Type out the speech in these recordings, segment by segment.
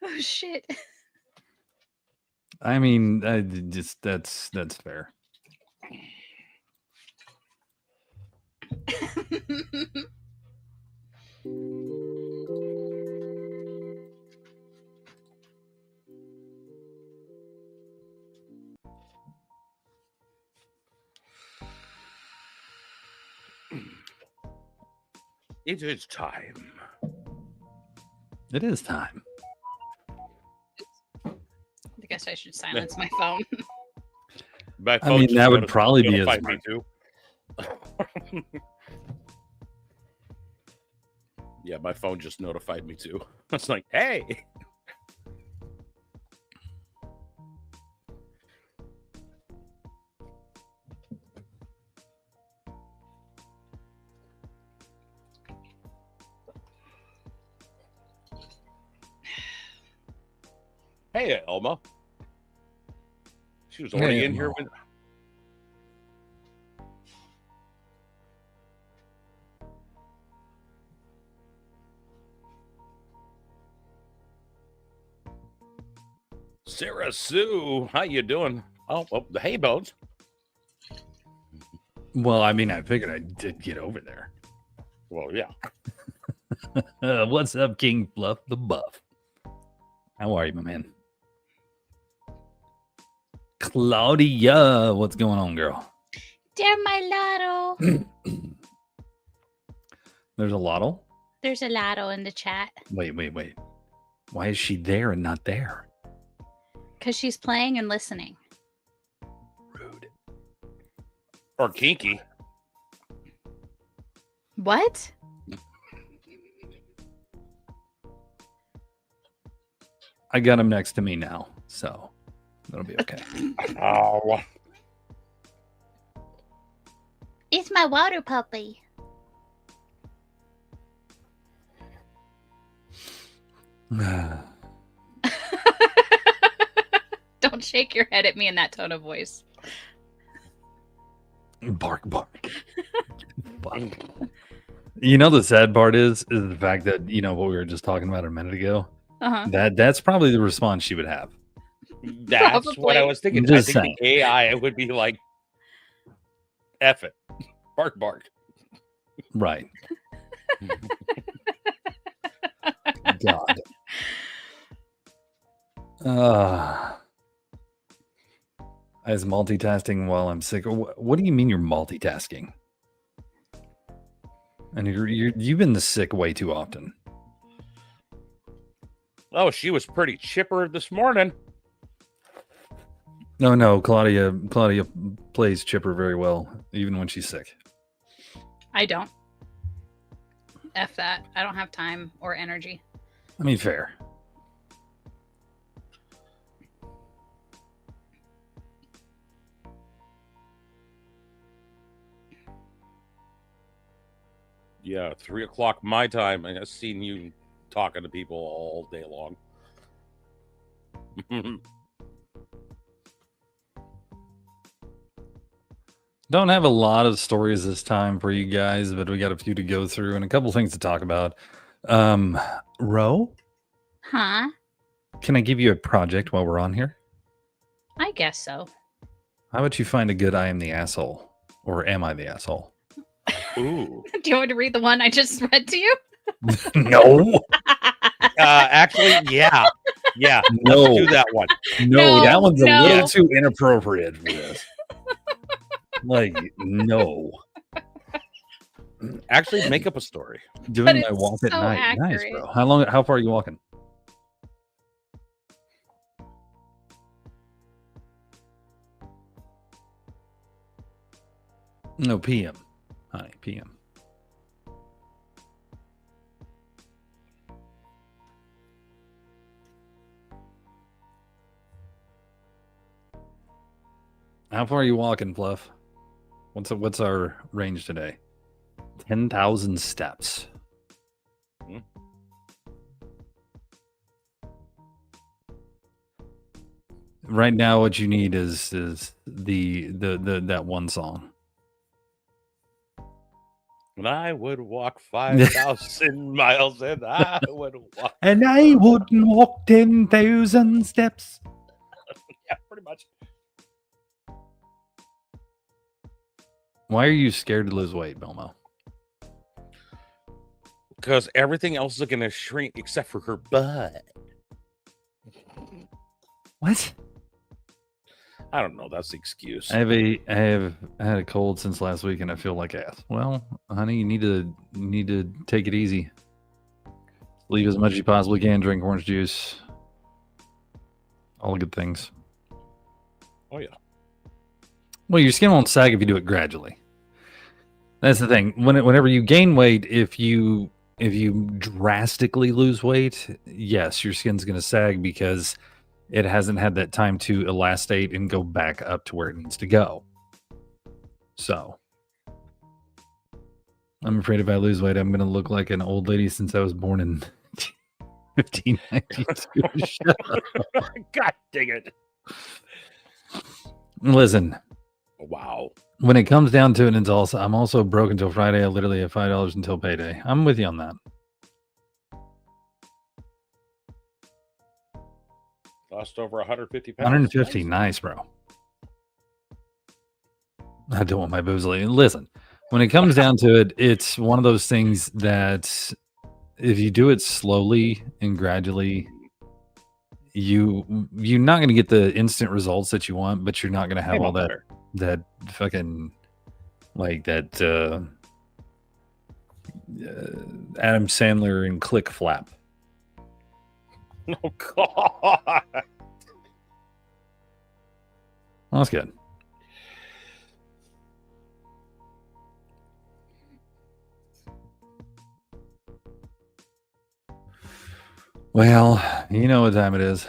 Oh shit. I mean, just that's fair. It is time. It is time. I guess I should silence my phone. My I phone mean, just that would probably be a notified me smart. too. Yeah, my phone just notified me too. It's like, hey. Hey, Elma. She was already Hey, in here Elma. when. Sarah Sue, how you doing? Oh, the hay bones. Well, I mean, I figured I did get over there. Well, yeah. What's up, King Fluff the Buff? How are you, my man? Claudia, what's going on, girl? Dear my lotto. There's a lotto? There's a lotto in the chat. Wait. Why is she there and not there? Because she's playing and listening. Rude. Or kinky. What? I got him next to me now, so that'll be okay. Oh. It's my water puppy. Don't shake your head at me in that tone of voice. Bark. Fuck. You know, the sad part is the fact that, you know, what we were just talking about a minute ago, that's probably the response she would have. That's Probably. what I was thinking. I'm just I think saying. the AI would be like, F it. Bark. Right. God. I was multitasking while I'm sick. What do you mean you're multitasking? And you've been sick way too often. Oh, she was pretty chipper this morning. No, Claudia plays chipper very well, even when she's sick. I don't. F that. I don't have time or energy. I mean, fair. Yeah, 3:00 my time. I've seen you talking to people all day long. Don't have a lot of stories this time for you guys, but we got a few to go through and a couple things to talk about. Ro? Huh? Can I give you a project while we're on here? I guess so. How about you find a good I am the asshole? Or am I the asshole? Ooh. Do you want me to read the one I just read to you? No. Actually, yeah. Yeah. No. Let's do that one. No, that one's a no. little too inappropriate for this. Like, no. Actually, make up a story. Doing my it's walk at so night. Nice, accurate. bro. How far are you walking? No, PM. Honey, PM. How far are you walking, Fluff? What's our range today? 10,000 steps. Right now, what you need is the that one song. And I would walk 5,000 miles, and I would walk. And I wouldn't walk 10,000 steps. Yeah, pretty much. Why are you scared to lose weight, Belmo? Because everything else is going to shrink except for her butt. What? I don't know. That's the excuse. I have had a cold since last week, and I feel like ass. Well, honey, you need to take it easy. Leave as much as you possibly can. Drink orange juice. All the good things. Oh yeah. Well, your skin won't sag if you do it gradually. That's the thing. Whenever you gain weight, if you drastically lose weight, yes, your skin's going to sag because it hasn't had that time to elastate and go back up to where it needs to go. So, I'm afraid if I lose weight, I'm going to look like an old lady since I was born in 1592. God dang it. Listen. Wow. When it comes down to it, I'm also broke until Friday. I literally have $5 until payday. I'm with you on that. Lost over 150 pounds. 150, nice, bro. I don't want my boobs. Listen, when it comes down to it, it's one of those things that if you do it slowly and gradually, you're not going to get the instant results that you want, but you're not going to have all that fucking like that Adam Sandler and Click Flap. Oh God. Well, that's good. Well, you know what time it is.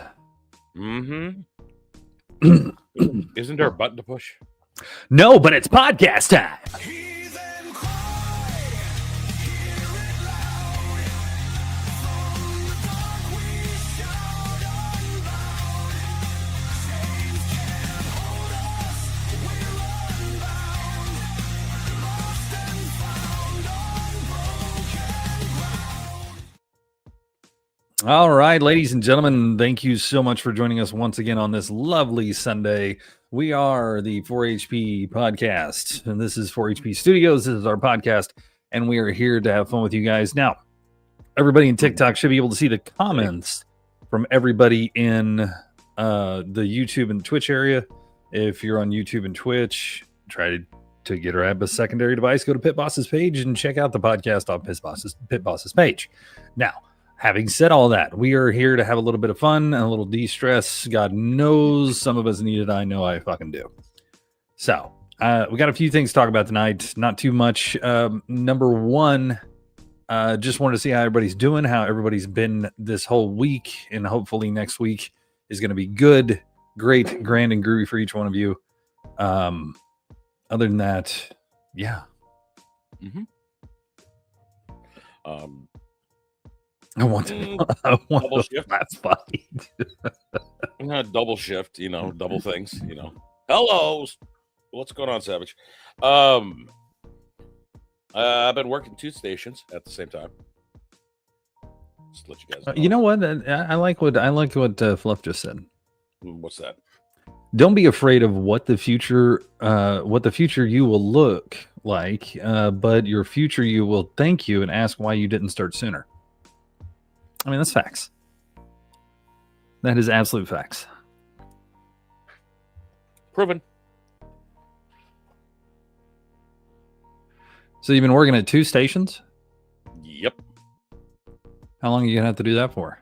Mm-hmm. Isn't there a button to push? No, but it's podcast time. All right, ladies and gentlemen, thank you so much for joining us once again on this lovely Sunday. We are the 4HP podcast, and this is 4HP Studios. This is our podcast, and we are here to have fun with you guys. Now, everybody in TikTok should be able to see the comments from everybody in the YouTube and Twitch area. If you're on YouTube and Twitch, try to grab a secondary device, go to Pit Boss's page, and check out the podcast on Pit Boss's page. Now, having said all that, we are here to have a little bit of fun and a little de-stress. God knows some of us need it. I know I fucking do. So, we got a few things to talk about tonight. Not too much. Number one, just wanted to see how everybody's doing, how everybody's been this whole week, and hopefully next week is going to be good, great, grand, and groovy for each one of you. Other than that, yeah. Mm-hmm. I want double shift. That's funny. Double shift, double things, Hello. What's going on, Savage? I've been working 2 stations at the same time. Just to let you guys know. You know what? I like what Fluff just said. What's that? Don't be afraid of what the future you will look like, but your future you will thank you and ask why you didn't start sooner. I mean, that's facts. That is absolute facts. Proven. So you've been working at 2 stations? Yep. How long are you going to have to do that for?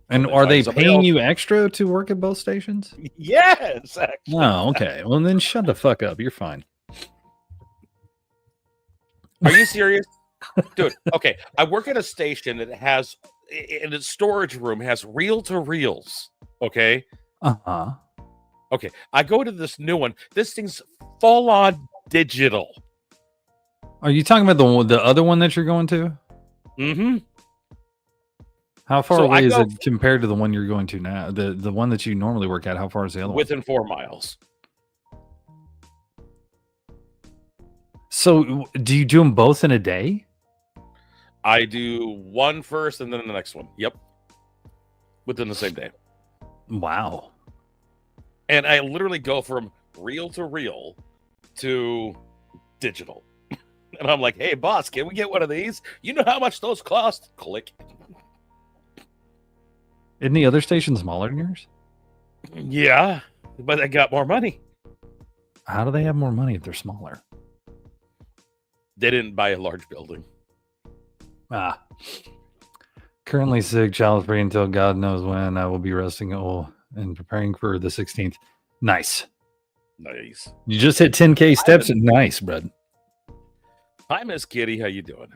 And are they paying you extra to work at both stations? Yes, actually. Oh, okay. Well, then shut the fuck up. You're fine. Are you serious? Dude, okay. I work at a station that has, in its storage room, has reel-to-reels. Okay? Uh-huh. Okay. I go to this new one. This thing's full-on digital. Are you talking about the other one that you're going to? Mm-hmm. How far away is it compared to the one you're going to now? The one that you normally work at, how far is the other one? Within 4 miles. So do you do them both in a day? I do one first and then the next one. Yep. Within the same day. Wow. And I literally go from reel to reel to digital. And I'm like, hey, boss, can we get one of these? You know how much those cost? Click. Isn't the other station smaller than yours? Yeah, but I got more money. How do they have more money if they're smaller? They didn't buy a large building. Ah. Currently sick, child free until God knows when. I will be resting and preparing for the 16th. Nice. Nice. You just hit 10K steps. Nice, bud. Hi, Miss Kitty. How you doing?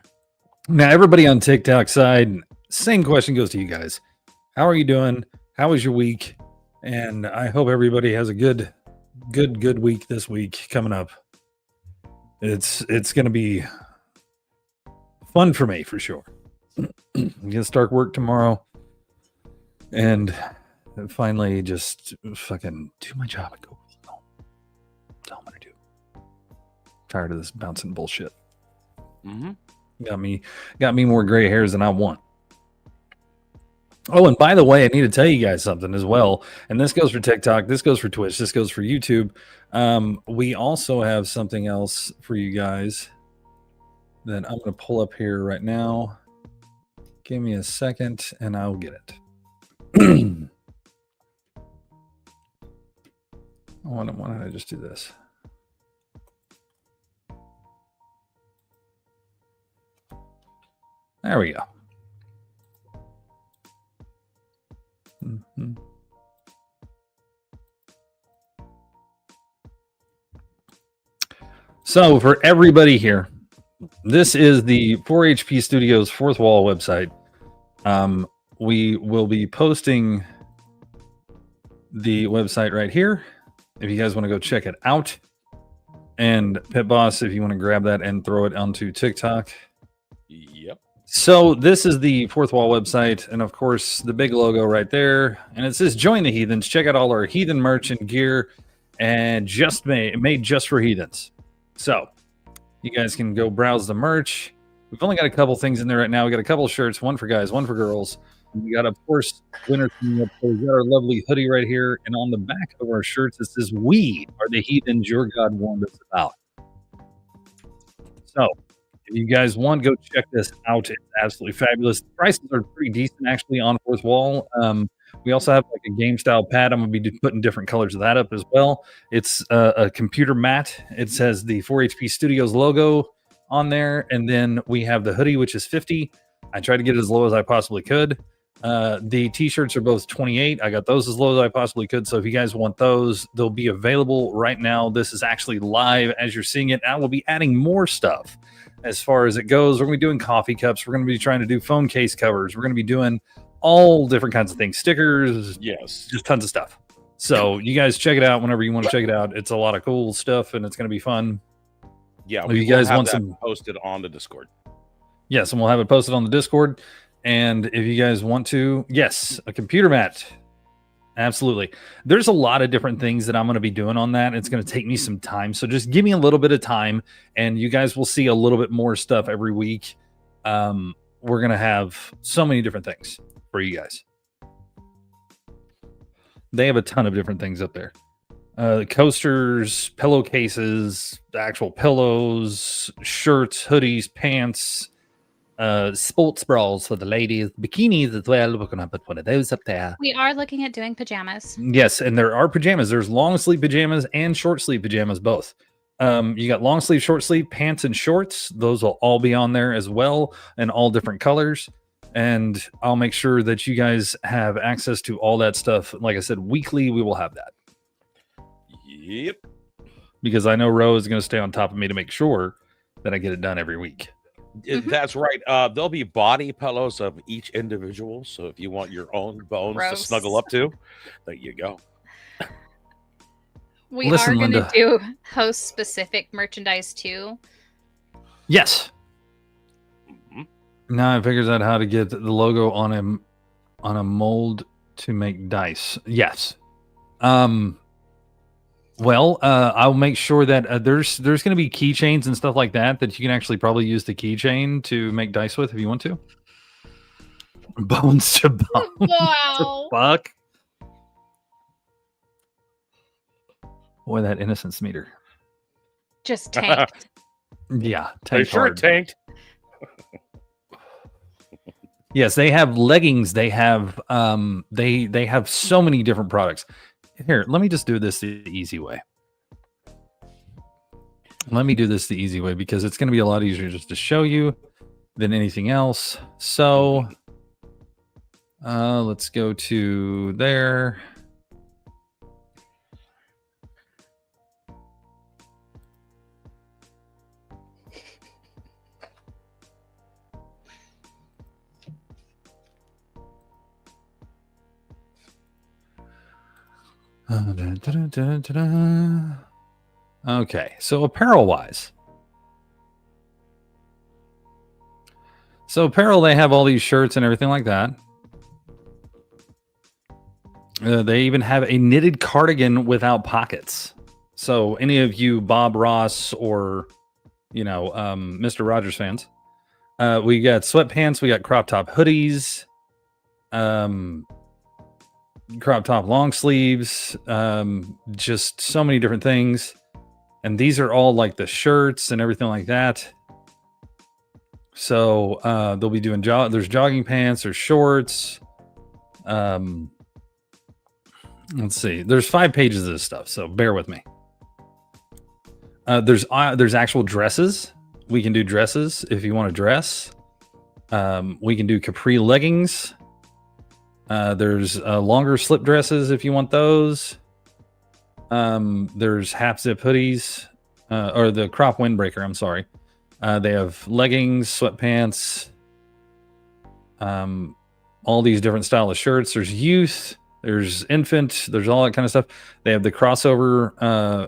Now, everybody on TikTok side, same question goes to you guys. How are you doing? How was your week? And I hope everybody has a good week this week coming up. It's going to be fun for me for sure. I'm gonna start work tomorrow and finally just fucking do my job and go home. That's all I'm gonna do. Tired of this bouncing bullshit. Mm-hmm. Got me more gray hairs than I want. Oh, and by the way, I need to tell you guys something as well. And this goes for TikTok, this goes for Twitch, this goes for YouTube. We also have something else for you guys that I'm gonna pull up here right now. Give me a second and I'll get it. Why don't I just do this? There we go. Mm-hmm. So for everybody here, this is the 4HP Studios Fourth Wall website. We will be posting the website right here if you guys want to go check it out. And Pit Boss, if you want to grab that and throw it onto TikTok. Yep. So this is the Fourth Wall website, and of course the big logo right there, and it says "Join the Heathens." Check out all our heathen merch and gear, and just made just for heathens. So you guys can go browse the merch. We've only got a couple things in there right now. We got a couple of shirts, one for guys, one for girls. We got, of course, winter coming up. So we got our lovely hoodie right here, and on the back of our shirts it says, "We are the heathens your God warned us about." So if you guys want, go check this out. It's absolutely fabulous. The prices are pretty decent, actually, on Fourth Wall. We also have like a game style pad. I'm going to be putting different colors of that up as well. It's a computer mat. It says the 4HP Studios logo on there. And then we have the hoodie, which is 50. I tried to get it as low as I possibly could. The t-shirts are both 28. I got those as low as I possibly could. So if you guys want those, they'll be available right now. This is actually live as you're seeing it. I will be adding more stuff. As far as it goes, we're going to be doing coffee cups. We're going to be trying to do phone case covers. We're going to be doing all different kinds of things. Stickers. Yes. Just tons of stuff. So you guys check it out whenever you want to check it out. It's a lot of cool stuff, and it's going to be fun. Yeah. If you guys want some posted on the Discord. Yes, and we'll have it posted on the Discord. And if you guys want to, yes, a computer mat. Absolutely. There's a lot of different things that I'm going to be doing on that. It's going to take me some time. So just give me a little bit of time and you guys will see a little bit more stuff every week. We're going to have so many different things for you guys. They have a ton of different things up there. Coasters, pillowcases, actual pillows, shirts, hoodies, pants, sports bras for the ladies, bikinis as well. We're gonna put one of those up there. We are looking at doing pajamas. Yes, and there are pajamas. There's long sleeve pajamas and short sleeve pajamas both. You got long sleeve, short sleeve, pants and shorts. Those will all be on there as well, in all different colors. And I'll make sure that you guys have access to all that stuff. Like I said, weekly we will have that. Yep. Because I know Ro is going to stay on top of me to make sure that I get it done every week. That's right. There'll be body pillows of each individual. So if you want your own bones to snuggle up to, there you go. We are going to do host specific merchandise too. Yes. Now I figures out how to get the logo on a mold to make dice. Yes. Well, I'll make sure that there's going to be keychains and stuff like that you can actually probably use the keychain to make dice with if you want to. Bones to bones. Wow. Fuck. Boy, that innocence meter. Just tanked. Yeah, They tanked sure hard. tanked. Yes, they have leggings. They have they have so many different products. Here, let me just do this the easy way. Let me do this the easy way because it's going to be a lot easier just to show you than anything else. So let's go to there. Okay, so apparel wise. So apparel, they have all these shirts and everything like that. They even have a knitted cardigan without pockets. So any of you Bob Ross or, Mr. Rogers fans, we got sweatpants, we got crop top hoodies, crop top long sleeves, just so many different things. And these are all like the shirts and everything like that. So they'll be doing there's jogging pants, there's shorts. Let's see. There's 5 pages of this stuff, so bear with me. There's actual dresses. We can do dresses if you want to dress. We can do capri leggings. There's longer slip dresses if you want those. There's half zip hoodies, or the crop windbreaker. I'm sorry. They have leggings, sweatpants, all these different style of shirts. There's youth, there's infant, there's all that kind of stuff. They have the crossover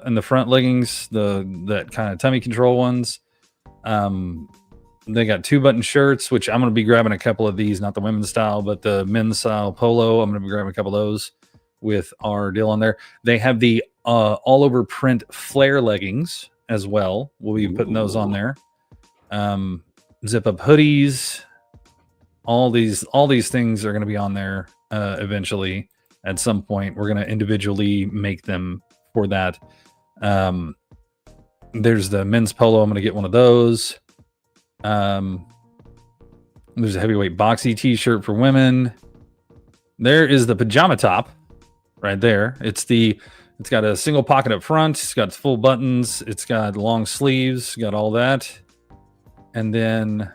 in the front leggings, that kind of tummy control ones. They got 2-button shirts, which I'm going to be grabbing a couple of these, not the women's style, but the men's style polo. I'm going to be grabbing a couple of those with our deal on there. They have the all over print flare leggings as well. We'll be putting those on there. Zip up hoodies. All these things are going to be on there eventually. At some point, we're going to individually make them for that. There's the men's polo. I'm going to get one of those. There's a heavyweight boxy t-shirt for women. There is the pajama top right there. It's got a single pocket up front. It's got full buttons. It's got long sleeves. Got all that. And then,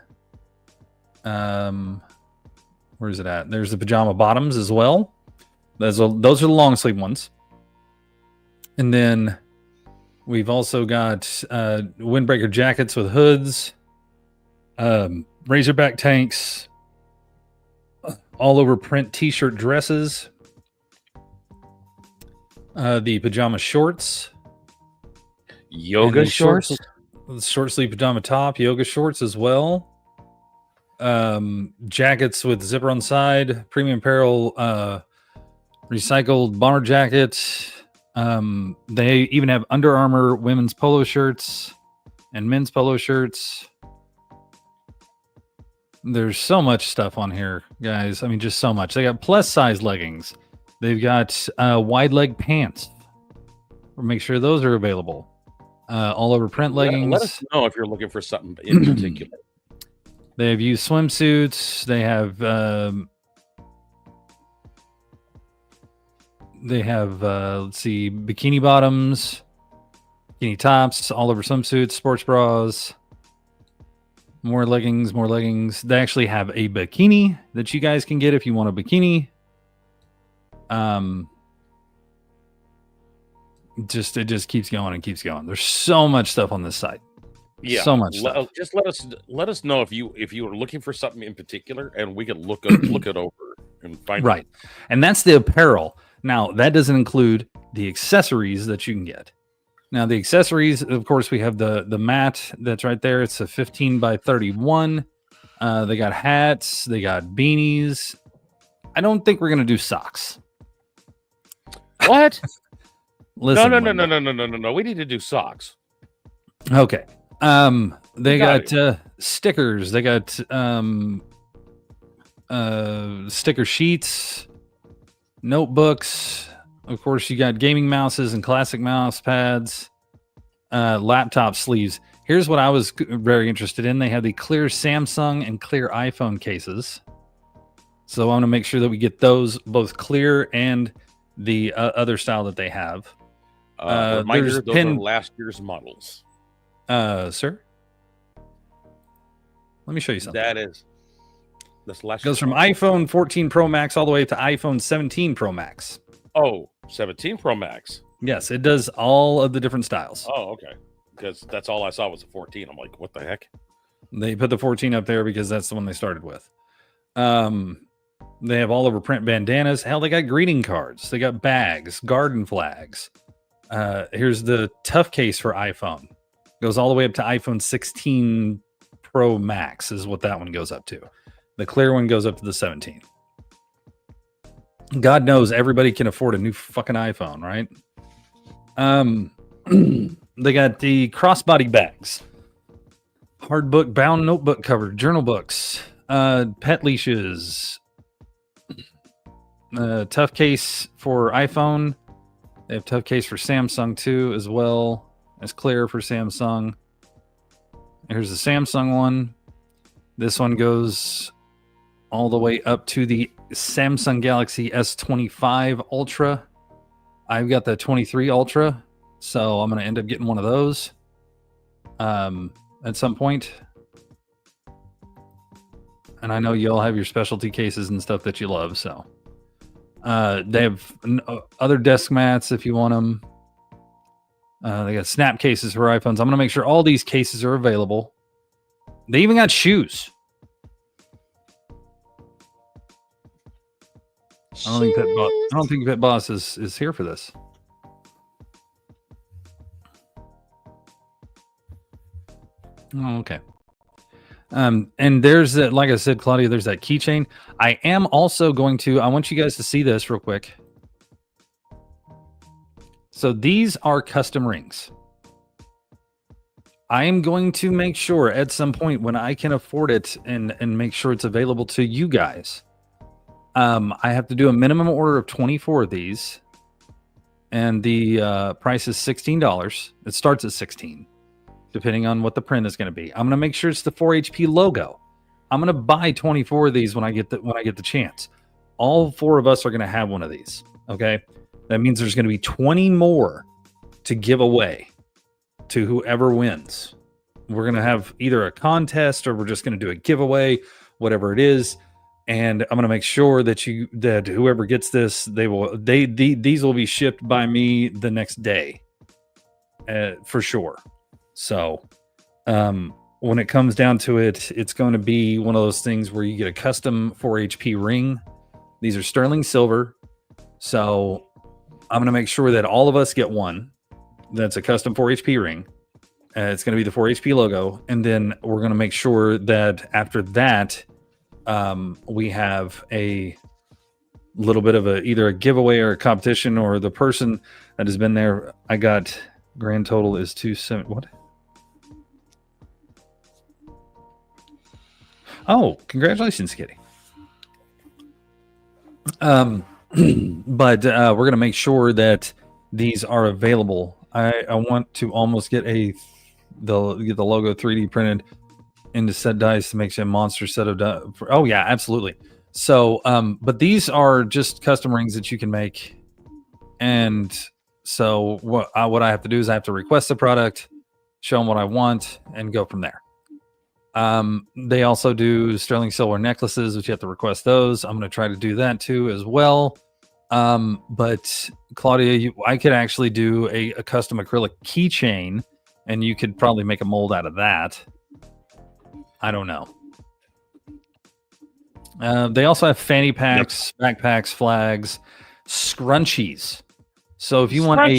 where's it at? There's the pajama bottoms as well. Those are the long sleeve ones. And then we've also got windbreaker jackets with hoods, razorback tanks, all over print t-shirt dresses, the pajama shorts, Yoga shorts. Short sleeve pajama top, yoga shorts as well. Jackets with zipper on side, premium apparel, recycled bomber jacket. They even have Under Armour women's polo shirts and men's polo shirts. There's so much stuff on here, guys. I mean, just so much. They got plus size leggings. They've got wide leg pants. We'll make sure those are available. All over print leggings. Let us know if you're looking for something in particular. They have used swimsuits. They have let's see, bikini bottoms, bikini tops, all over swimsuits, sports bras, more leggings. They actually have a bikini that you guys can get if you want a bikini. It just keeps going and keeps going. There's so much stuff on this site. Yeah, so much stuff. Just let us know if you were looking for something in particular, and we can look it over and find right. And that's the apparel. Now that doesn't include the accessories that you can get. Now the accessories, of course, we have the mat that's right there. It's a 15 by 31. They got hats. They got beanies. I don't think we're gonna do socks. What? Listen, no. Linda. We need to do socks. Okay. They Got got stickers. They got sticker sheets, notebooks. Of course, you got gaming mouses and classic mouse pads, laptop sleeves. Here's what I was very interested in. They have the clear Samsung and clear iPhone cases. So I want to make sure that we get those both clear and the other style that they have. Reminder, those are pin- last year's models. Sir? Let me show you something. That's last. Goes from iPhone 14 Pro Max all the way to iPhone 17 Pro Max. 17 Pro Max. Yes, it does all of the different styles. Oh, okay. Because that's all I saw was a 14. I'm like, what the heck? They put the 14 up there because that's the one they started with. They have all over print bandanas. Hell, they got greeting cards. They got bags, garden flags. Here's the tough case for iPhone. Goes all the way up to iPhone 16 Pro Max is what that one goes up to. The clear one goes up to the 17. God knows everybody can afford a new fucking iPhone, right? They got the crossbody bags, hard book bound notebook cover, journal books, pet leashes, tough case for iPhone. They have tough case for Samsung too, as well as clear for Samsung. Here's the Samsung one. This one goes all the way up to the Samsung Galaxy S25 Ultra. I've got the 23 Ultra, so I'm going to end up getting one of those at some point. And I know you all have your specialty cases and stuff that you love, so they have other desk mats if you want them. They got snap cases for iPhones. I'm going to make sure all these cases are available. They even got shoes. I don't think Pet Boss is here for this. Oh, okay. And there's that, like I said, Claudia, there's that keychain. I am also going to, I want you guys to see this real quick. So these are custom rings. I am going to make sure at some point when I can afford it and make sure it's available to you guys. I have to do a minimum order of 24 of these. And the price is $16. It starts at $16, depending on what the print is going to be. I'm going to make sure it's the 4HP logo. I'm going to buy 24 of these when I get the chance. All four of us are going to have one of these. Okay, that means there's going to be 20 more to give away to whoever wins. We're going to have either a contest or we're just going to do a giveaway, whatever it is. And I'm going to make sure that whoever gets this, these will be shipped by me the next day, for sure. So, when it comes down to it, it's going to be one of those things where you get a custom 4HP ring. These are sterling silver. So I'm going to make sure that all of us get one. That's a custom 4HP ring. It's going to be the 4HP logo. And then we're going to make sure that after that, we have a little bit of either a giveaway or a competition, or the person that has been there. I got grand total is 270. What? Oh, congratulations, Kitty. But we're going to make sure that these are available. I want to almost get the logo 3D printed into set dice to make a monster set of dice. Oh yeah, absolutely. So, but these are just custom rings that you can make. And so what I have to do is I have to request the product, show them what I want, and go from there. They also do sterling silver necklaces, which you have to request those. I'm going to try to do that too as well. But Claudia, I could actually do a custom acrylic keychain, and you could probably make a mold out of that. I don't know. They also have fanny packs, backpacks, flags, scrunchies. So if you want a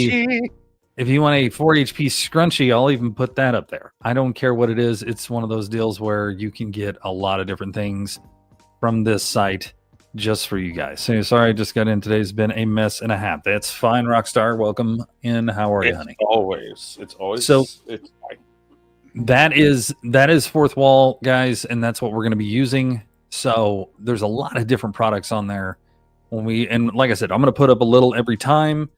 4HP scrunchie, I'll even put that up there. I don't care what it is. It's one of those deals where you can get a lot of different things from this site. just for you guys. So sorry, I just got in. Today's been a mess and a half. That's fine, Rockstar. Welcome in. How are you, honey? It's always So- it's fine. That is Fourth Wall, guys, and that's what we're going to be using. So there's a lot of different products on there. And like I said, I'm going to put up a little every time,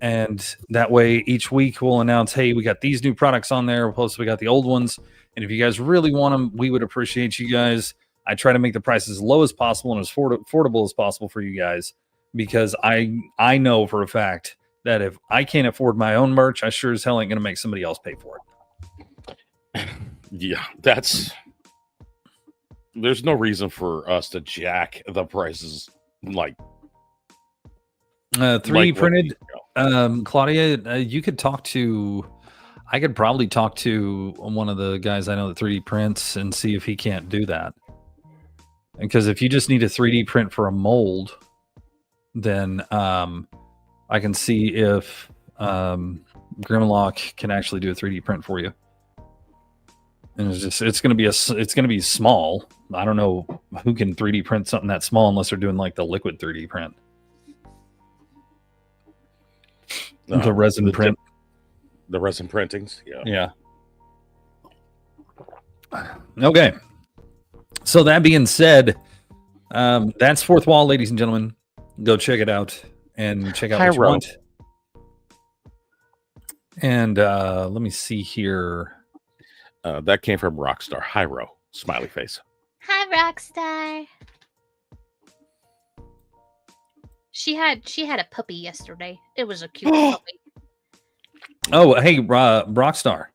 and that way each week we'll announce, hey, we got these new products on there. Plus, we got the old ones. And if you guys really want them, we would appreciate you guys. I try to make the prices as low as possible and as affordable as possible for you guys, because I know for a fact that if I can't afford my own merch, I sure as hell ain't going to make somebody else pay for it. Yeah, there's no reason for us to jack the prices like 3D like printed. what- Claudia, you could talk to. I could probably talk to one of the guys I know that 3D prints and see if he can't do that. Because if you just need a 3D print for a mold, then I can see if Grimlock can actually do a 3D print for you. And it's going to be small. I don't know who can 3D print something that small unless they're doing like the liquid 3D print, the resin print. The resin printings. Yeah. Okay. So that being said, that's Fourth Wall, ladies and gentlemen. Go check it out and check out what you Hyro. want. And let me see here. That came from Rockstar. Hyro. Smiley face. Hi, Rockstar. She had a puppy yesterday. It was a cute puppy. Oh, hey, Rockstar.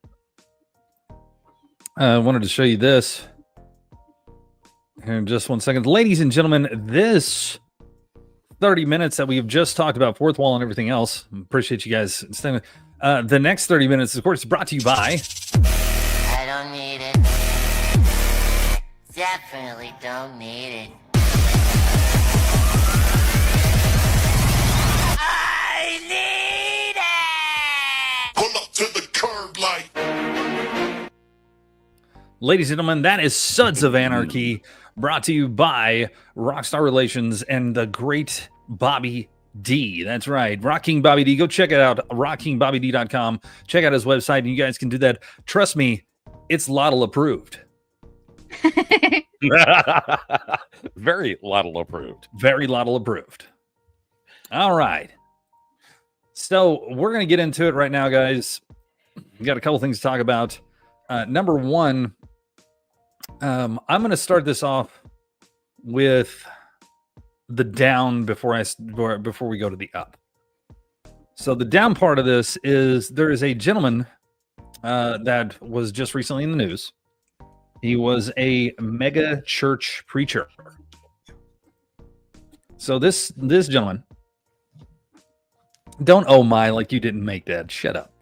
I wanted to show you this. Here in just 1 second. Ladies and gentlemen, this 30 minutes that we've just talked about Fourth Wall and everything else. Appreciate you guys staying. The next 30 minutes, of course, is brought to you by... I don't need it. Definitely don't need it. I need it! Pull up to the curb like. Ladies and gentlemen, that is Suds of Anarchy, brought to you by Rockstar Relations and the great Bobby D. That's right, Rock King Bobby D. Go check it out, rockkingbobbyD.com. Check out his website, and you guys can do that. Trust me, it's Lottle approved. Very Lottle approved. Very Lottle approved. All right. So we're going to get into it right now, guys. We got a couple things to talk about. Number one, I'm going to start this off with the down before we go to the up. So the down part of this is there is a gentleman that was just recently in the news. He was a mega church preacher. So this gentleman, don't oh my like you didn't make that. Shut up.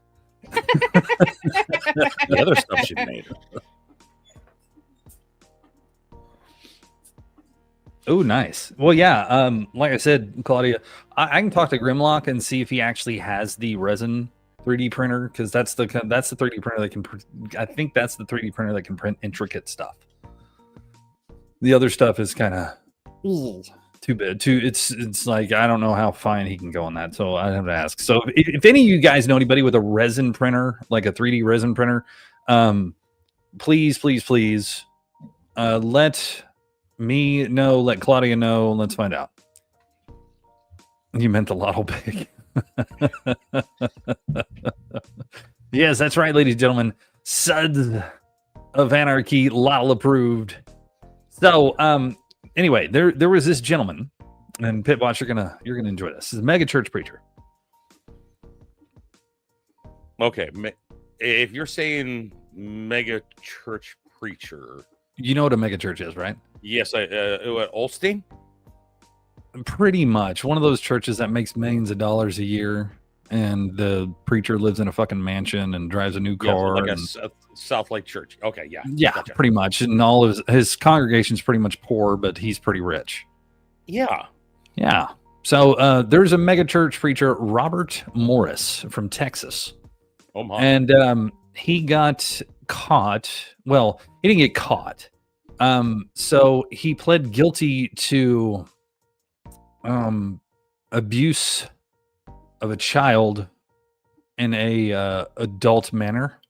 The other stuff she made. Oh, nice. Well, yeah. Like I said, Claudia, I can talk to Grimlock and see if he actually has the resin 3D printer, because that's the 3D printer that can. I think that's the 3D printer that can print intricate stuff. The other stuff is kind of too big. It's like I don't know how fine he can go on that, so I have to ask. So if any of you guys know anybody with a resin printer, like a 3D resin printer, please let me know, let Claudia know. Let's find out. You meant the Lotto Pig. Yes, that's right, ladies and gentlemen. Suds of Anarchy, Lotto approved. So, anyway, there was this gentleman, and Pitwatch, you're gonna enjoy this. This is a mega church preacher. Okay, if you're saying mega church preacher, You know what a mega church is, right? yes, Olstein. Pretty much one of those churches that makes millions of dollars a year, and the preacher lives in a fucking mansion and drives a new car. Like and, a South Lake Church. Okay, yeah, yeah, gotcha. pretty much. And all of his congregation's pretty much poor, but he's pretty rich. Yeah. Yeah. So there's a mega church preacher, Robert Morris from Texas. Oh my. And he got caught. Well, he didn't get caught. So he pled guilty to abuse of a child in a adult manner.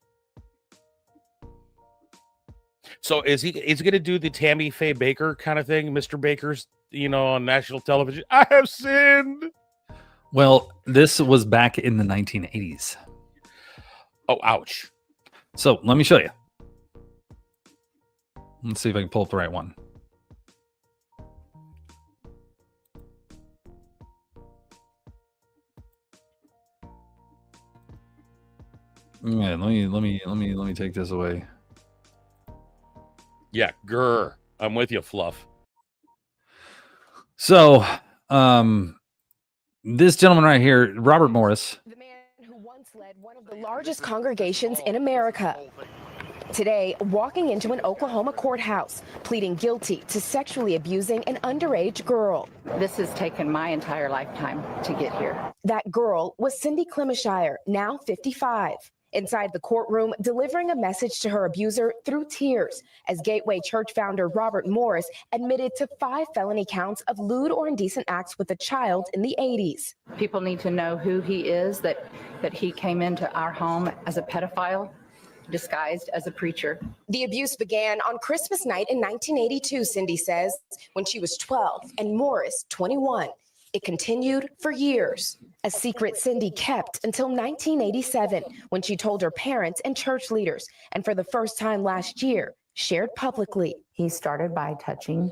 So is he going to do the Tammy Faye Baker kind of thing, Mr. Baker's, on national television? I have sinned. Well, this was back in the 1980s. Oh, ouch. So let me show you. Let's see if I can pull up the right one. Yeah, let me take this away. Yeah, grr. I'm with you, Fluff. So, this gentleman right here, Robert Morris. The man who once led one of the largest congregations in America. Today, walking into an Oklahoma courthouse, pleading guilty to sexually abusing an underage girl. This has taken my entire lifetime to get here. That girl was Cindy Clemishire, now 55. Inside the courtroom, delivering a message to her abuser through tears, as Gateway Church founder Robert Morris admitted to 5 felony counts of lewd or indecent acts with a child in the 80s. People need to know who he is, that he came into our home as a pedophile, disguised as a preacher. The abuse began on Christmas night in 1982, Cindy says, when she was 12 and Morris 21. It continued for years, a secret Cindy kept until 1987, when she told her parents and church leaders, and for the first time last year, shared publicly. He started by touching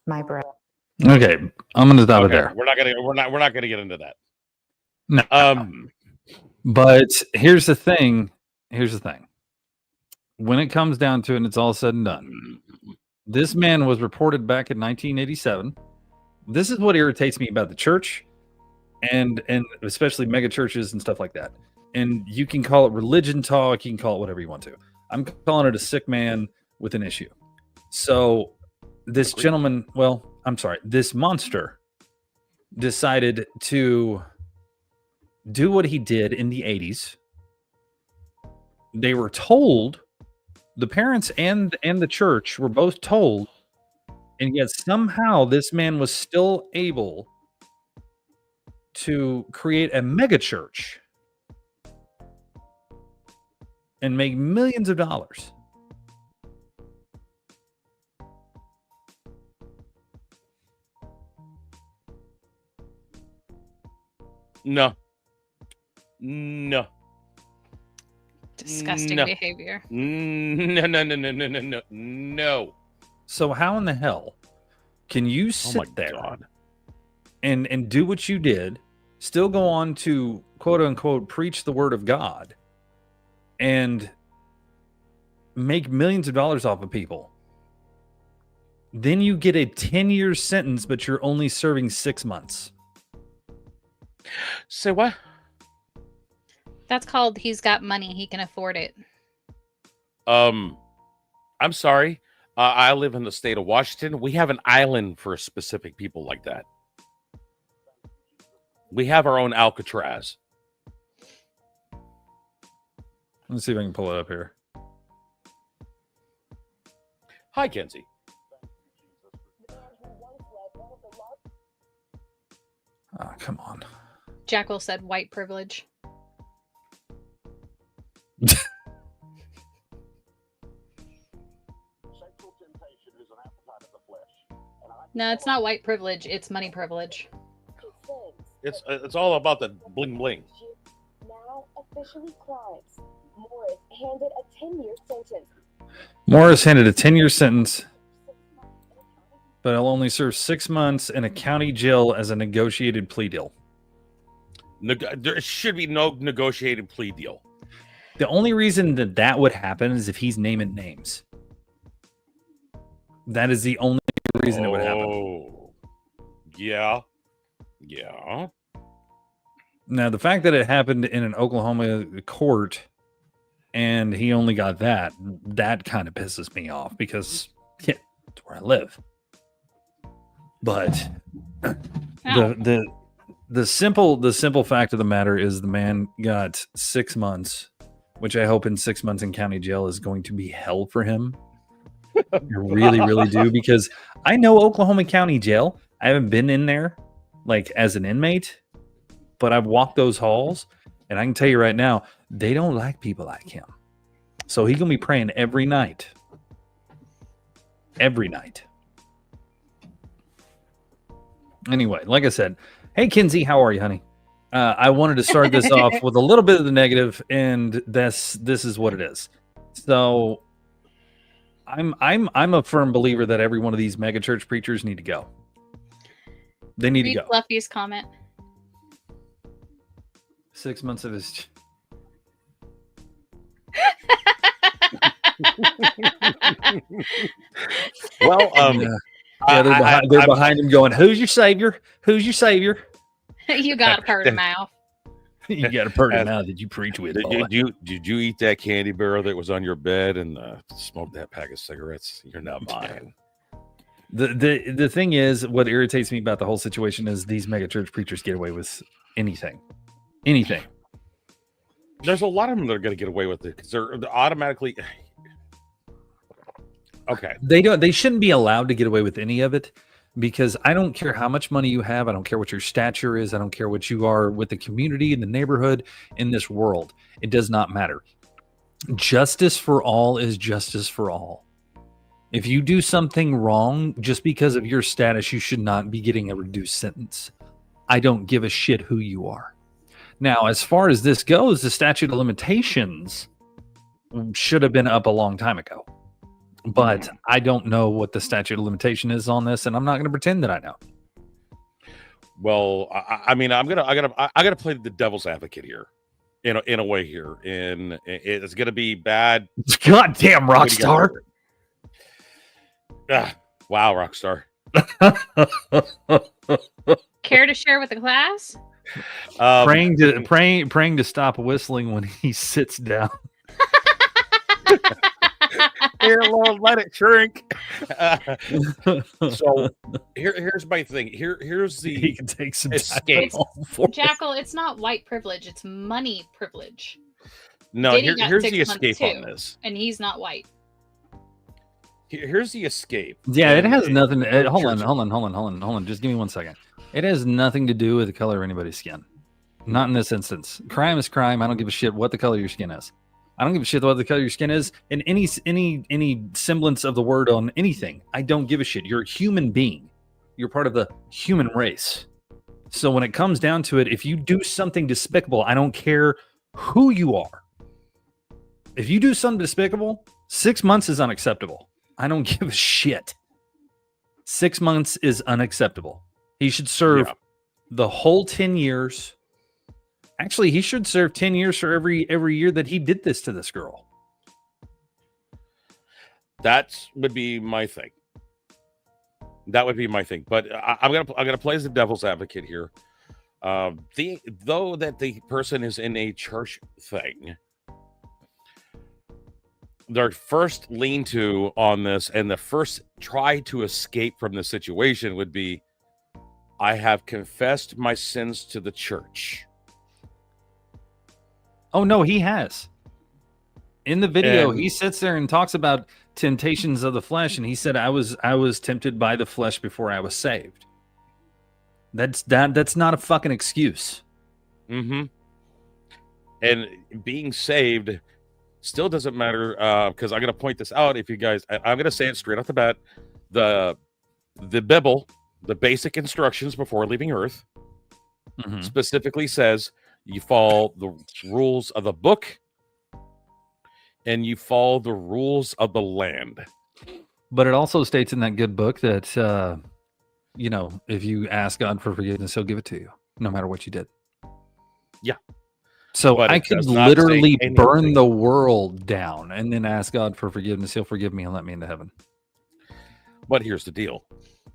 my breast. Okay, I'm going to stop it there. We're not gonna get into that. No. But here's the thing. When it comes down to it and it's all said and done, this man was reported back in 1987. This is what irritates me about the church and especially mega churches and stuff like that. And you can call it religion talk. You can call it whatever you want to. I'm calling it a sick man with an issue. So this gentleman, this monster decided to do what he did in the 80s. They were told, the parents and the church were both told, and yet somehow this man was still able to create a mega church and make millions of dollars. No. Disgusting No. behavior. No. So how in the hell can you sit there and do what you did, still go on to quote unquote preach the word of God and make millions of dollars off of people? Then you get a 10-year sentence, but you're only serving 6 months. Say what? That's called he's got money. He can afford it. I'm sorry. I live in the state of Washington. We have an island for specific people like that. We have our own Alcatraz. Let's see if I can pull it up here. Hi, Kenzie. Oh, come on. Jackal said white privilege. No, it's not white privilege. It's money privilege. It's all about the bling bling. Now officially crimes. Morris handed a 10-year sentence. Morris handed a 10-year sentence, but he'll only serve 6 months in a county jail as a negotiated plea deal. There should be no negotiated plea deal. The only reason that would happen is if he's naming names. That is the only reason it would happen. Oh, yeah. Now, the fact that it happened in an Oklahoma court and he only got that kind of pisses me off because, yeah, it's where I live. But the simple fact of the matter is the man got 6 months, which I hope in 6 months in county jail is going to be hell for him. I really, really do, because I know Oklahoma County Jail. I haven't been in there, like as an inmate, but I've walked those halls, and I can tell you right now, they don't like people like him. So he's gonna be praying every night. Every night. Anyway, like I said, hey Kinsey, how are you, honey? I wanted to start this off with a little bit of the negative, and this is what it is. So I'm a firm believer that every one of these mega church preachers need to go. They need Read to go. Fluffy's comment. 6 months of his. Well, Yeah, they're behind him going, "Who's your savior? Who's your savior?" You got a purty mouth. You got a purty mouth that you preach with. Boy. Did you eat that candy bar that was on your bed and smoke that pack of cigarettes? You're not mine. The thing is, what irritates me about the whole situation is these mega church preachers get away with anything. There's a lot of them that are going to get away with it because they're automatically okay. They shouldn't be allowed to get away with any of it, because I don't care how much money you have. I don't care what your stature is. I don't care what you are with the community, in the neighborhood, in this world. It does not matter. Justice for all is justice for all. If you do something wrong, just because of your status, you should not be getting a reduced sentence. I don't give a shit who you are. Now, as far as this goes, the statute of limitations should have been up a long time ago. But I don't know what the statute of limitation is on this, and I'm not going to pretend that I know. Well, I mean, I gotta play the devil's advocate here, in a way here, and it's gonna be bad. Goddamn Rockstar! Wow, Rockstar. Care to share with the class? Praying to stop whistling when he sits down. Here, Lord, let it shrink. So here's my thing. Here's the He can take some escape. Jackal, it's not white privilege, it's money privilege. No, Diddy got here's 6 the escape months on too, this. and he's not white. Here's the escape. Yeah, it has nothing. Hold church. on. Just give me 1 second. It has nothing to do with the color of anybody's skin. Not in this instance. Crime is crime. I don't give a shit what the color of your skin is. I don't give a shit what the color of your skin is in any semblance of the word on anything. I don't give a shit. You're a human being. You're part of the human race. So when it comes down to it, if you do something despicable, I don't care who you are. If you do something despicable, 6 months is unacceptable. I don't give a shit. 6 months is unacceptable. He should serve the whole 10 years. Actually, he should serve 10 years for every year that he did this to this girl. That would be my thing. That would be my thing. But I'm gonna play as the devil's advocate here. Though that the person is in a church thing, their first lean to on this and the first try to escape from the situation would be, I have confessed my sins to the church. Oh no, he has. In the video, And- he sits there and talks about temptations of the flesh, and he said, "I was tempted by the flesh before I was saved." That's not a fucking excuse. Mm-hmm. And being saved still doesn't matter, because I'm going to point this out. If you guys, I'm going to say it straight off the bat, the Bible, the basic instructions before leaving Earth, Mhm. specifically says you follow the rules of the book and you follow the rules of the land. But it also states in that good book that, if you ask God for forgiveness, He'll give it to you, no matter what you did. Yeah. So But I it could does not literally say burn anything. the world down and then ask God for forgiveness. He'll forgive me and let me into heaven. But here's the deal.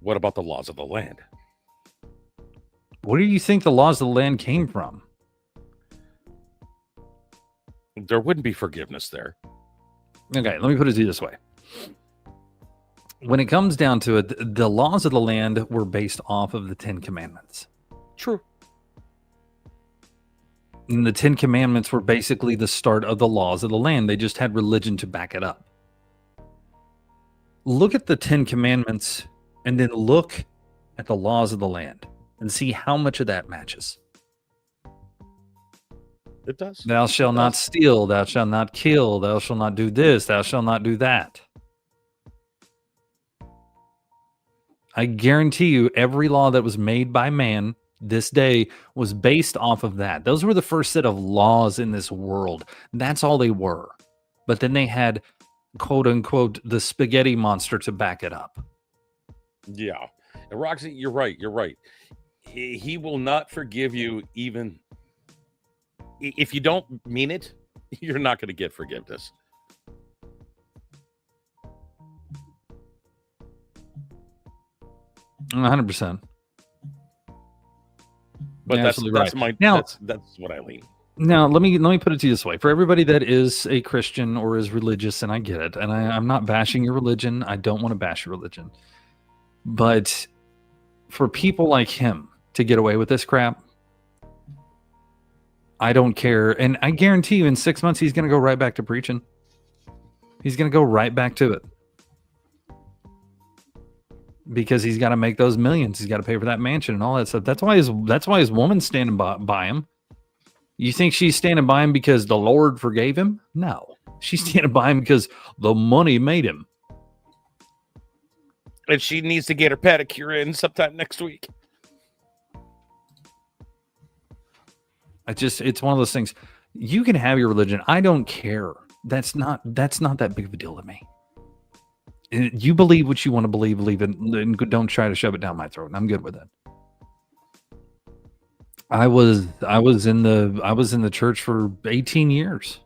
What about the laws of the land? Where do you think the laws of the land came from? There wouldn't be forgiveness there. Okay, let me put it this way. When it comes down to it, the laws of the land were based off of the 10 Commandments. True. And the 10 Commandments were basically the start of the laws of the land. They just had religion to back it up. Look at the 10 Commandments and then look at the laws of the land. and see how much of that matches. It does. Thou shalt not steal, thou shalt not kill, thou shalt not do this, thou shalt not do that. I guarantee you every law that was made by man this day was based off of that. Those were the first set of laws in this world. That's all they were. But then they had, quote unquote, the spaghetti monster to back it up. Yeah. And Roxy, you're right. You're right. He will not forgive you even if you don't mean it. You're not going to get forgiveness. %100%. But Yeah, that's absolutely right. my Now- that's what I lean. Now, let me put it to you this way. For everybody that is a Christian or is religious, and I get it, and I'm not bashing your religion. I don't want to bash your religion. But for people like him to get away with this crap, I don't care. And I guarantee you in 6 months, he's going to go right back to preaching. He's going to go right back to it. Because he's got to make those millions. He's got to pay for that mansion and all that stuff. That's why his woman's standing by him. You think she's standing by him because the Lord forgave him? No. She's standing by him because the money made him. And she needs to get her pedicure in sometime next week. It's one of those things. You can have your religion. I don't care. That's not that big of a deal to me. You believe what you want to believe it, and don't try to shove it down my throat. I'm good with it. I was in the church for 18 years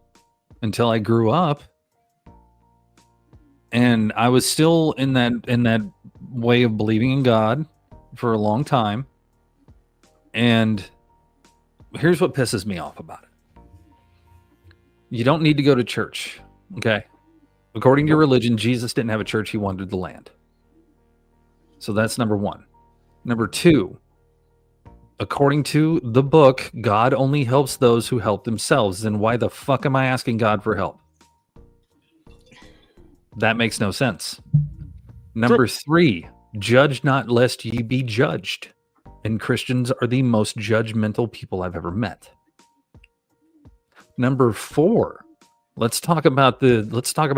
until I grew up, and I was still in that way of believing in God for a long time. And here's what pisses me off about it. You don't need to go to church, okay? According to your religion, Jesus didn't have a church. He wandered the land. So that's number one. Number two, according to the book, God only helps those who help themselves. Then why the fuck am I asking God for help? That makes no sense. Number three, judge not lest ye be judged. And Christians are the most judgmental people I've ever met. Number four, let's talk about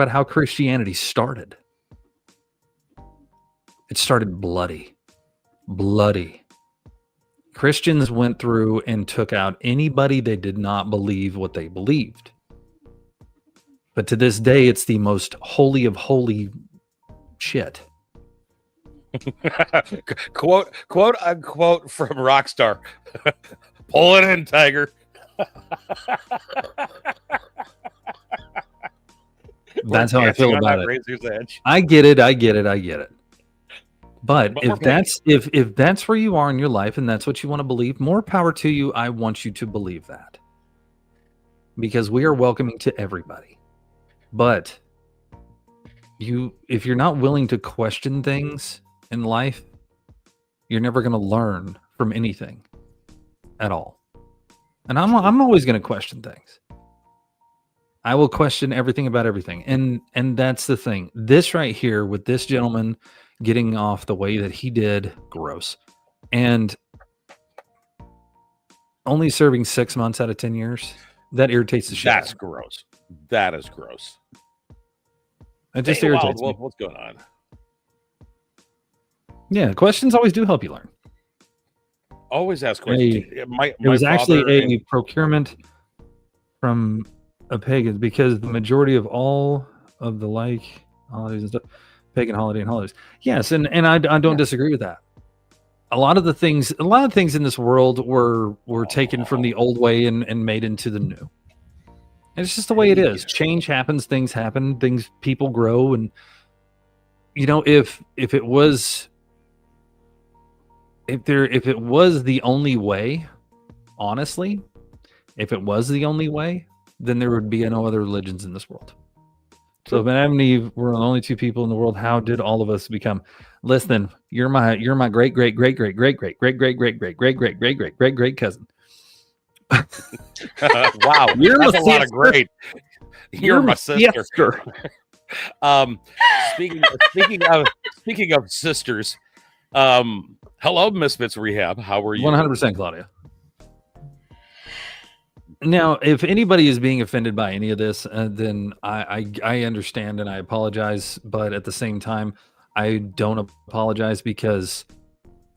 how Christianity started. It started bloody. Christians went through and took out anybody they did not believe what they believed. But to this day, it's the most holy of holy shit. quote unquote from Rockstar. Pull it in, Tiger. That's how I feel about it. Razor's Edge. I get it. But if that's where you are in your life and that's what you want to believe, more power to you. I want you to believe that. Because we are welcoming to everybody. But if you're not willing to question things in life, you're never going to learn from anything at all. And I'm always going to question things. I will question everything about everything. And that's the thing. This right here with this gentleman getting off the way that he did, gross. And only serving 6 months out of 10 years, that irritates the shit. That's gross. That is gross. It just irritates me. What's going on? Yeah, questions always do help you learn. Always ask questions. It was actually a procurement from a pagan, because the majority of all of the holidays and stuff, pagan holiday and holidays. Yes, and I don't disagree with that. A lot of things in this world were taken from the old way and made into the new. And it's just the way it is. Change happens, things happen, people grow, and if it was the only way, honestly, if it was the only way, then there would be no other religions in this world. So if Adam and Eve were the only two people in the world, how did all of us become? Listen, you're my great great great great great great great great great great great great great great great great great cousin. Wow, that's a lot of great. You're my sister. Speaking of sisters, Hello, Misfits Rehab. How are you? 100%, Claudia. Now, if anybody is being offended by any of this, then I understand and I apologize. But at the same time, I don't apologize because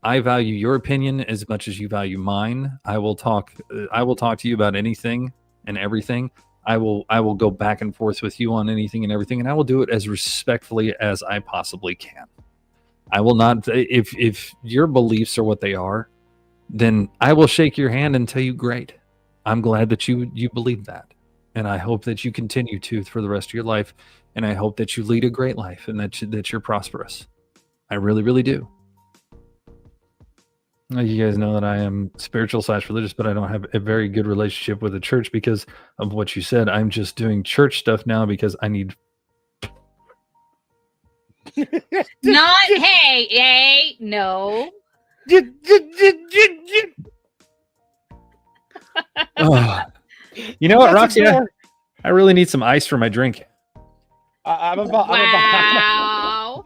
I value your opinion as much as you value mine. I will talk to you about anything and everything. I will go back and forth with you on anything and everything, and I will do it as respectfully as I possibly can. I will not, if your beliefs are what they are, then I will shake your hand and tell you, great. I'm glad that you believe that. And I hope that you continue to for the rest of your life. And I hope that you lead a great life and that you're prosperous. I really, really do. You guys know that I am spiritual / religious, but I don't have a very good relationship with the church because of what you said. I'm just doing church stuff now because I need. Not hey, no. Oh. You know what, Roxy? I really need some ice for my drink. I'm about. Wow.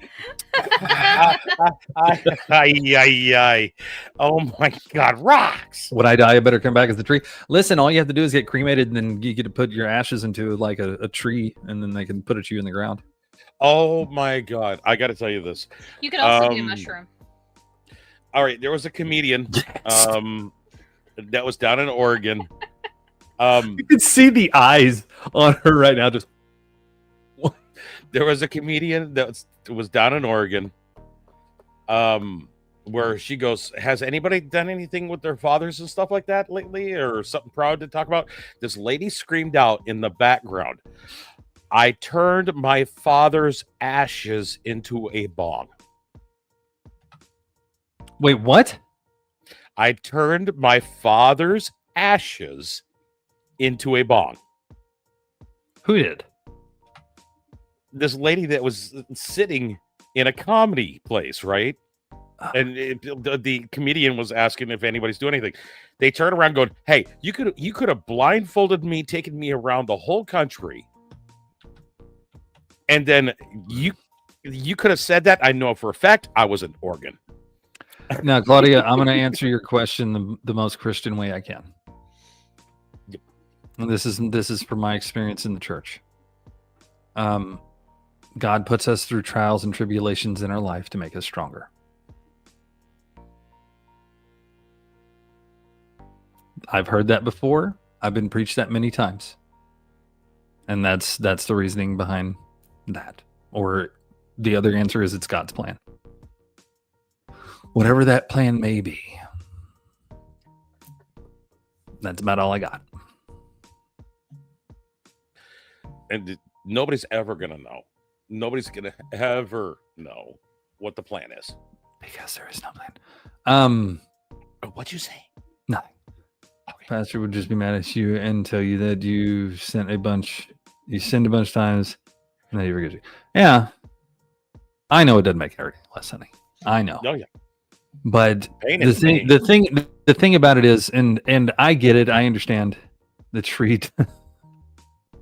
Oh my God, rocks! When I die, I better come back as the tree. Listen, all you have to do is get cremated, and then you get to put your ashes into like a tree, and then they can put it to you in the ground. Oh my God, I got to tell you this. You could also eat a mushroom. All right, there was a comedian that was down in Oregon. You can see the eyes on her right now. Just there was a comedian that was down in Oregon, where she goes, "Has anybody done anything with their fathers and stuff like that lately, or something proud to talk about?" This lady screamed out in the background, "I turned my father's ashes into a bong." wait, what? I turned my father's ashes into a bong. Who did? This lady that was sitting in a comedy place, right? And the comedian was asking if anybody's doing anything. They turned around going, "Hey, you could have blindfolded me, taken me around the whole country, and then you could have said that. I know for a fact I was in Oregon." Now, Claudia, I'm going to answer your question the most Christian way I can. Yep. And this is from my experience in the church. God puts us through trials and tribulations in our life to make us stronger. I've heard that before. I've been preached that many times. And that's the reasoning behind that. Or the other answer is it's God's plan. Whatever that plan may be. That's about all I got. And nobody's ever going to know. Nobody's going to ever know what the plan is. Because there is no plan. What'd you say? Nothing. Okay. Pastor would just be mad at you and tell you that you sinned a bunch of times and then he forgives you. Yeah. I know it doesn't make everything less, honey. I know. Oh yeah. But Pain the is pain. thing about it is, and I get it, I understand the tree.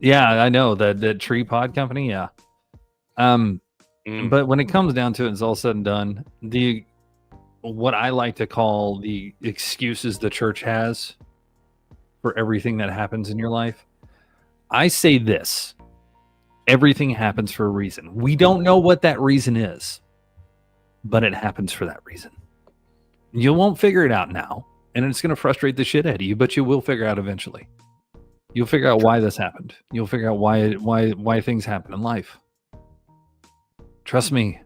Yeah, I know that tree pod company. Yeah. But when it comes down to it, it's all said and done. What I like to call the excuses the church has for everything that happens in your life. I say this: everything happens for a reason. We don't know what that reason is, but it happens for that reason. You won't figure it out now, and it's going to frustrate the shit out of you, but you will figure out eventually. You'll figure out why this happened. You'll figure out why things happen in life. Trust me,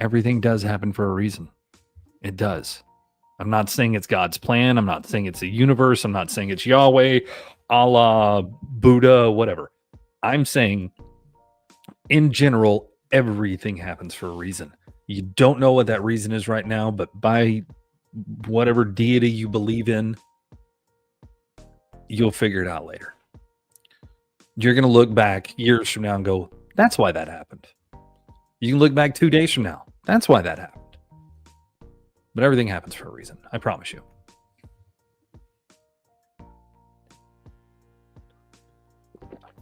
everything does happen for a reason. It does. I'm not saying it's God's plan. I'm not saying it's the universe. I'm not saying it's Yahweh, Allah, Buddha, whatever. I'm saying, in general, everything happens for a reason. You don't know what that reason is right now, but by whatever deity you believe in, you'll figure it out later. You're going to look back years from now and go, that's why that happened. You can look back 2 days from now. That's why that happened. But everything happens for a reason. I promise you.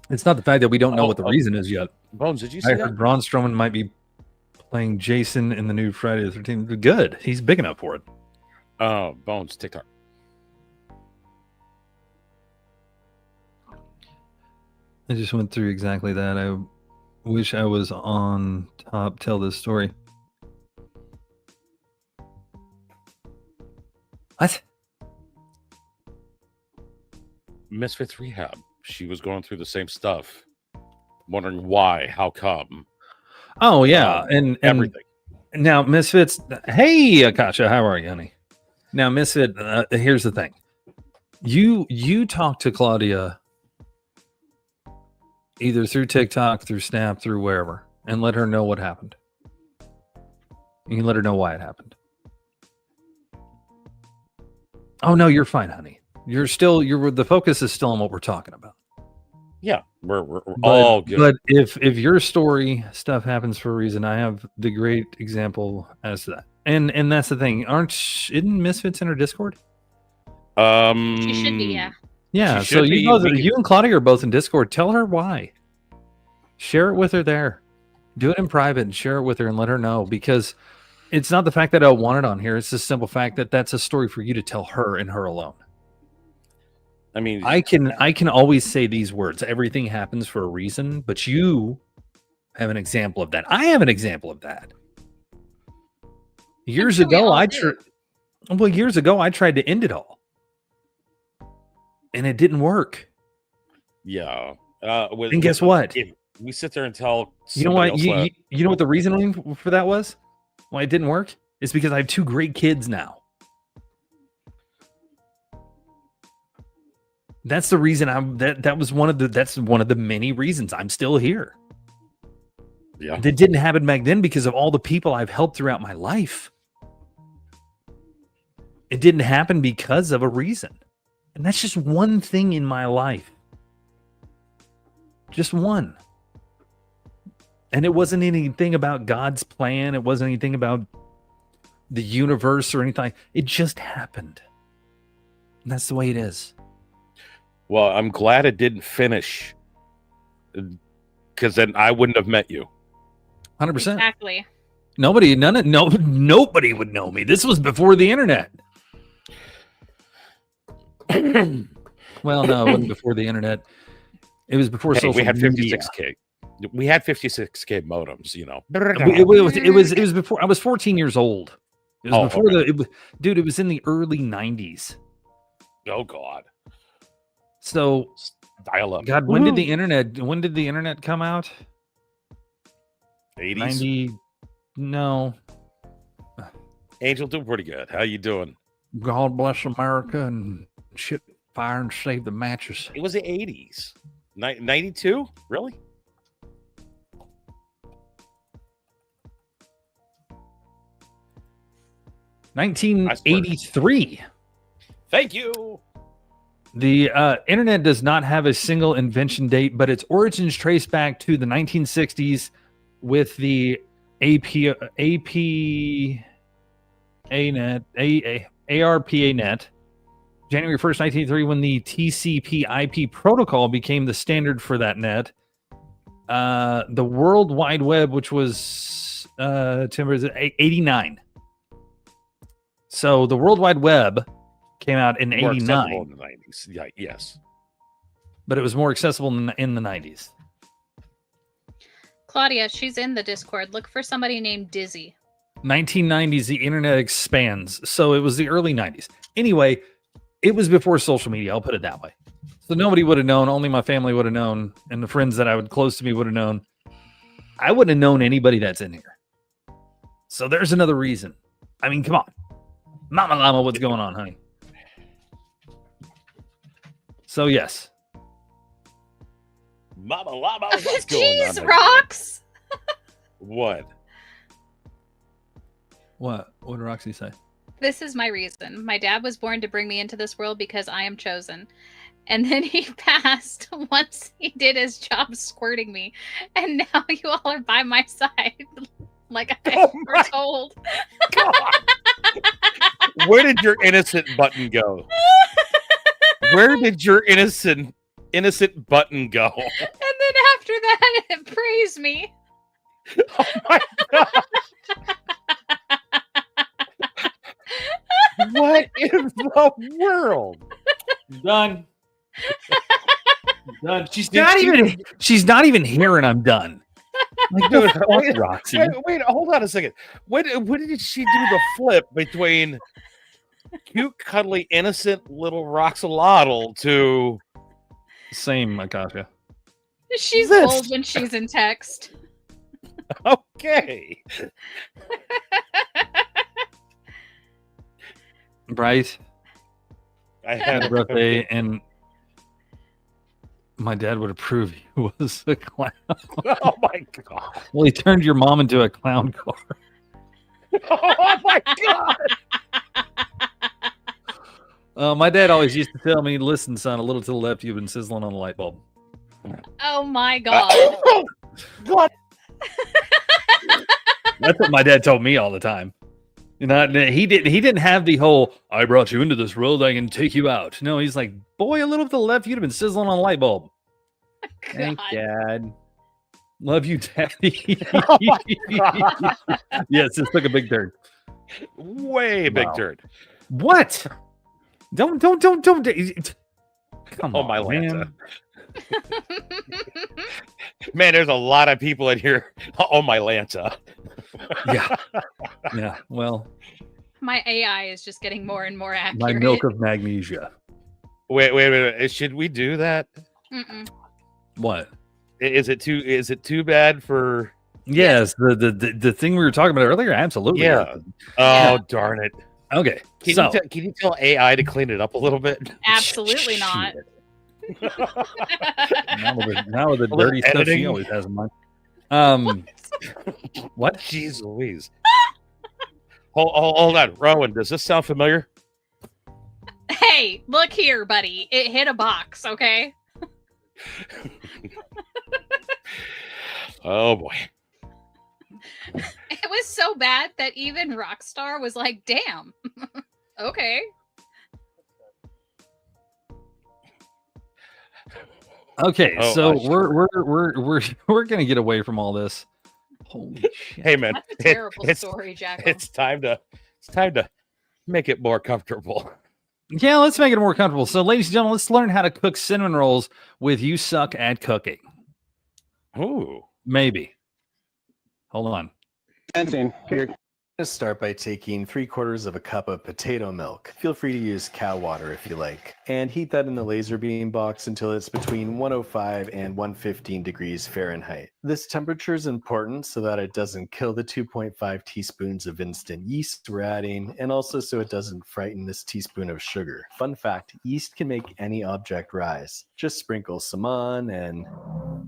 It's not the fact that we don't know what the reason is yet. Bones, did you I see heard Braun Strowman might be playing Jason in the new Friday the 13th. Good. He's big enough for it. Bones, TikTok. I just went through exactly that. I wish I was on top. Tell this story. What? Misfits Rehab. She was going through the same stuff, wondering why, how come. Oh yeah, and everything. Now Misfits. Hey, Akasha, how are you, honey? Now Misfit. Here's the thing. You talk to Claudia either through TikTok, through Snap, through wherever, and let her know what happened. You can let her know why it happened. Oh no, you're fine, honey. The focus is still on what we're talking about. Yeah, we're all good. But if your story stuff happens for a reason, I have the great example as to that. And that's the thing. Isn't Misfits in her Discord? She should be, yeah. Yeah, She so should be. you and Claudia are both in Discord. Tell her why. Share it with her there. Do it in private and share it with her and let her know, because it's not the fact that I want it on here. It's the simple fact that that's a story for you to tell her and her alone. I mean, I can always say these words. Everything happens for a reason, but you have an example of that. I have an example of that. Years sure we ago, all years ago, I tried to end it all, and it didn't work. yeah. And guess what? If we sit there and tell You know what? somebody else You know what the reasoning for that was? Why it didn't work? It's because I have two great kids now. That's the reason that's one of the many reasons I'm still here. Yeah. That didn't happen back then because of all the people I've helped throughout my life. It didn't happen because of a reason. And that's just one thing in my life. Just one. And it wasn't anything about God's plan. It wasn't anything about the universe or anything. It just happened. And that's the way it is. Well, I'm glad it didn't finish, because then I wouldn't have met you. 100%. Exactly. Nobody would know me. This was before the internet. Well, no, it wasn't before the internet. It was before social we had media. 56K. We had 56K modems, you know. It was before I was 14 years old. It was before okay. Dude, it was in the early 90s. Oh God. So Dial up. God, when did the internet come out? 80s. 90. No. Angel, doing pretty good. How you doing? God bless America and shit fire and save the mattress. It was the 80s. 92? Really? $1983. Thank you. The internet does not have a single invention date, but its origins trace back to the 1960s with the ARPA net, January 1st, 1983, when the TCP/IP protocol became the standard for that net. The World Wide Web, which was 89. So the World Wide Web came out in More 89. accessible in the 90s. Yeah, yes. But it was more accessible in the 90s. Claudia, she's in the Discord. Look for somebody named Dizzy. 1990s, the internet expands. So it was the early 90s. Anyway, it was before social media. I'll put it that way. So nobody would have known. Only my family would have known. And the friends that I would close to me would have known. I wouldn't have known anybody that's in here. So there's another reason. I mean, come on. Mama Llama, what's going on, honey? So, yes. Mama Llama, what's going on? Jeez, Rocks! What? What did Roxy say? This is my reason. My dad was born to bring me into this world because I am chosen. And then he passed once he did his job squirting me. And now you all are by my side. Like I was told. God. Where did your innocent button go? Where did your innocent button go? And then after that, it praised me. Oh my god! What in the world? Done. Done. She's not even here, and I'm done. Like, Dude, the fuck, wait, Roxy. wait, hold on a second. When did she do the flip between cute, cuddly, innocent little Roxalotl to Same, Akasha. She's This- bold when she's in text. okay? Bryce, I had had a birthday, and my dad would approve he was a clown. Oh my god! Well, he turned your mom into a clown car. Oh my god! My dad always used to tell me, "Listen, son, a little to the left, you've been sizzling on a light bulb." Oh my god. What? That's what my dad told me all the time. You know, he didn't have the whole "I brought you into this world, I can take you out." No, he's like, "Boy, a little to the left, you'd have been sizzling on a light bulb." Thank God. Dad. Love you, Daddy. Oh my god! Yes, this took a big turn. Way big Wow. turn. What? Don't. Come Oh on, my Lanta. man. Man, there's a lot of people in here. Oh my Lanta. Yeah, yeah. Well, My AI is just getting more and more accurate. my milk of magnesia. Wait. Should we do that? Mm-mm. What? Is it too bad for? Yes, the thing we were talking about earlier. Absolutely. Yeah. Oh Yeah. darn it! Okay. Can so you tell AI to clean it up a little bit? Absolutely not. Shit. Now with the A little dirty stuff she editing. always has in mind. What? Jeez Louise. Hold on, Rowan. Does this sound familiar? Hey, look here, buddy. It hit a box, okay? Oh boy. It was so bad that even Rockstar was like, damn. Okay. Okay, Oh, so sure. we're gonna get away from all this. Holy shit! Hey man, That's a terrible it's story, Jack. it's time to make it more comfortable. Yeah, let's make it more comfortable. So, ladies and gentlemen, let's learn how to cook cinnamon rolls with "You Suck at Cooking." Ooh. Maybe. Hold on. You're going to start by taking 3/4 of a cup of potato milk. Feel free to use cow water if you like. And heat that in the laser beam box until it's between 105 and 115 degrees Fahrenheit. This temperature is important so that it doesn't kill the 2.5 teaspoons of instant yeast we're adding, and also so it doesn't frighten this teaspoon of sugar. Fun fact, yeast can make any object rise. Just sprinkle some on and...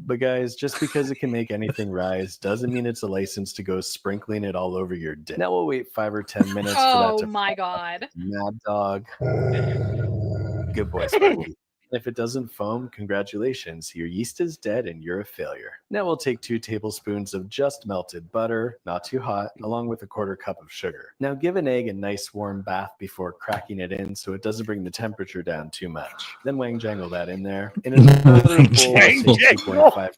But guys, just because it can make anything rise doesn't mean it's a license to go sprinkling it all over your dick. Now we'll wait 5 or 10 minutes for that Oh to my god. Mad dog. Good boy, Sparky. If it doesn't foam, congratulations. Your yeast is dead and you're a failure. Now we'll take 2 tablespoons of just melted butter, not too hot, along with a 1/4 cup of sugar. Now give an egg a nice warm bath before cracking it in so it doesn't bring the temperature down too much. Then wang jangle that in there. In another bowl, Wang take jangle. 2.5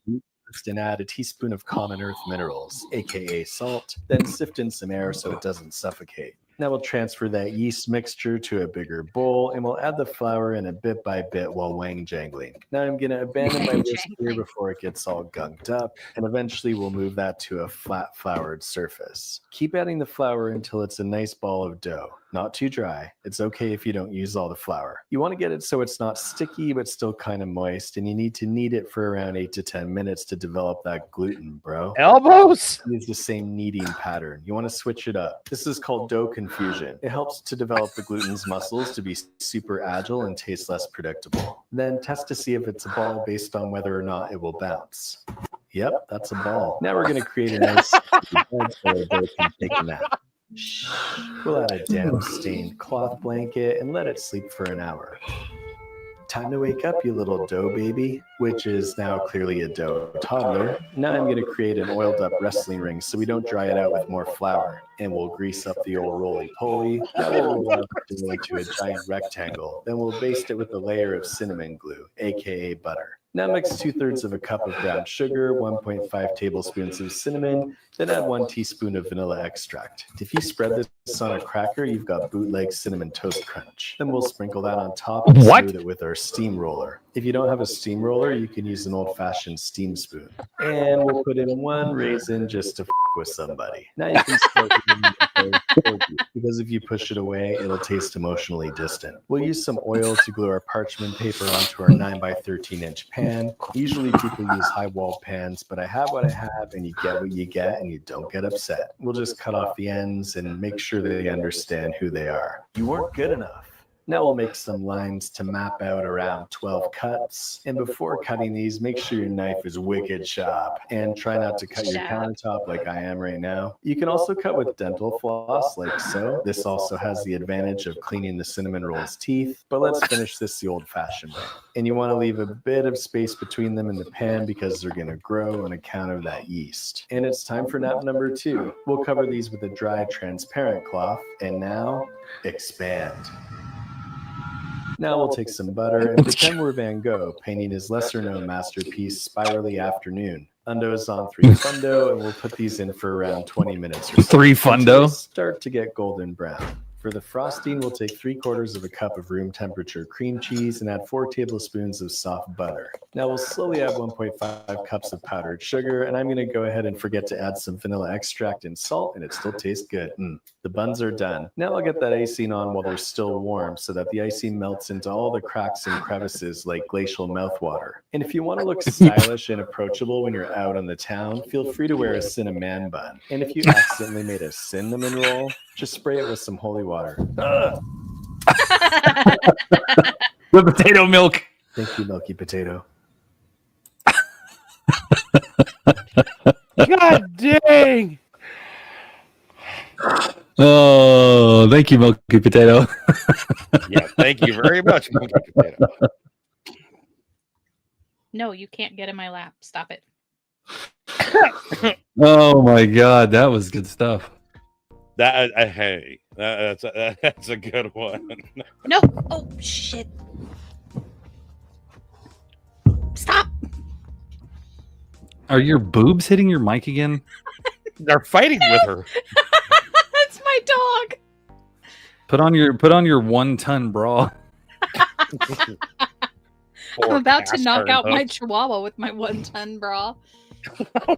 wheat mixed and add a teaspoon of common earth minerals, aka salt, then sift in some air so it doesn't suffocate. Now we'll transfer that yeast mixture to a bigger bowl and we'll add the flour in a bit by bit while wang jangling. Now I'm going to abandon my whisk here Wang-jangling. before it gets all gunked up, and eventually we'll move that to a flat floured surface. Keep adding the flour until it's a nice ball of dough. Not too dry. It's okay if you don't use all the flour. You want to get it so it's not sticky but still kind of moist, and you need to knead it for around 8 to 10 minutes to develop that gluten, bro. Elbows? Use the same kneading pattern. You want to switch it up. This is called dough confusion. It helps to develop the gluten's muscles to be super agile and taste less predictable. Then test to see if it's a ball based on whether or not it will bounce. Yep, that's a ball. Now we're going to create a nice bed so our dough can take a nap. Shh. We'll add a damp stained cloth blanket and let it sleep for an hour. Time to wake up, you little dough baby, which is now clearly a dough toddler. Now I'm going to create an oiled up wrestling ring so we don't dry it out with more flour. And we'll grease up the old roly-poly. Now we'll roll out the dough into a giant rectangle. Then we'll baste it with a layer of cinnamon glue, aka butter. Now mix 2/3 of a cup of brown sugar, 1.5 tablespoons of cinnamon, then add 1 teaspoon of vanilla extract. If you spread this on a cracker, you've got bootleg cinnamon toast crunch. Then we'll sprinkle that on top and What? smooth it with our steamroller. If you don't have a steamroller, you can use an old-fashioned steam spoon. And we'll put in 1 raisin just to f with somebody. Now you can start because if you push it away, it'll taste emotionally distant. We'll use some oil to glue our parchment paper onto our 9x13-inch pan. Usually people use high-walled pans, but I have what I have, and you get what you get, and you don't get upset. We'll just cut off the ends and make sure they understand who they are. You weren't good enough. Now we'll make some lines to map out around 12 cuts. And before cutting these, make sure your knife is wicked sharp and try not to cut your countertop like I am right now. You can also cut with dental floss like so. This also has the advantage of cleaning the cinnamon roll's teeth, but let's finish this the old-fashioned way. And you want to leave a bit of space between them in the pan because they're going to grow on account of that yeast. And it's time for nap number 2. We'll cover these with a dry, transparent cloth. And now, expand. Now we'll take some butter and pretend we're Van Gogh painting his lesser-known masterpiece, Spirally Afternoon. Undo's on 3 Fundo, and we'll put these in for around 20 minutes or so. 3 Fundo? Until they start to get golden brown. For the frosting, we'll take 3/4 of a cup of room temperature cream cheese and add 4 tablespoons of soft butter. Now we'll slowly add 1.5 cups of powdered sugar, and I'm going to go ahead and forget to add some vanilla extract and salt, and it still tastes good. The buns are done. Now I'll get that icing on while they're still warm so that the icing melts into all the cracks and crevices like glacial mouthwater. And if you want to look stylish and approachable when you're out on the town, feel free to wear a cinnamon bun. And if you accidentally made a cinnamon roll, just spray it with some holy water. The potato milk. Thank you, Milky Potato. God dang! Oh, thank you, Milky Potato. Yeah, thank you very much, Milky Potato. No, you can't get in my lap. Stop it. Oh my God, that was good stuff. That's a good one. No. Oh, shit. Stop. Are your boobs hitting your mic again? They're fighting with her. That's my dog. Put on your 1-ton bra. I'm about to knock out my chihuahua with my 1-ton bra.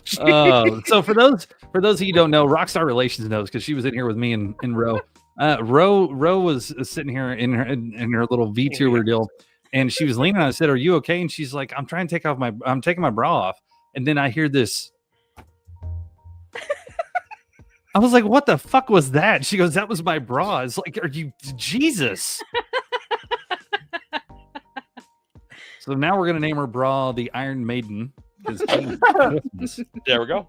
So for those of you who don't know, Rockstar Relations knows because she was in here with me and Ro. Ro was sitting here in her little VTuber deal, and she was leaning on. I said, "Are you okay?" And she's like, "I'm taking my bra off." And then I hear this. I was like, "What the fuck was that?" She goes, "That was my bra." It's like, "Are you Jesus?" So now we're gonna name her bra the Iron Maiden. There we go.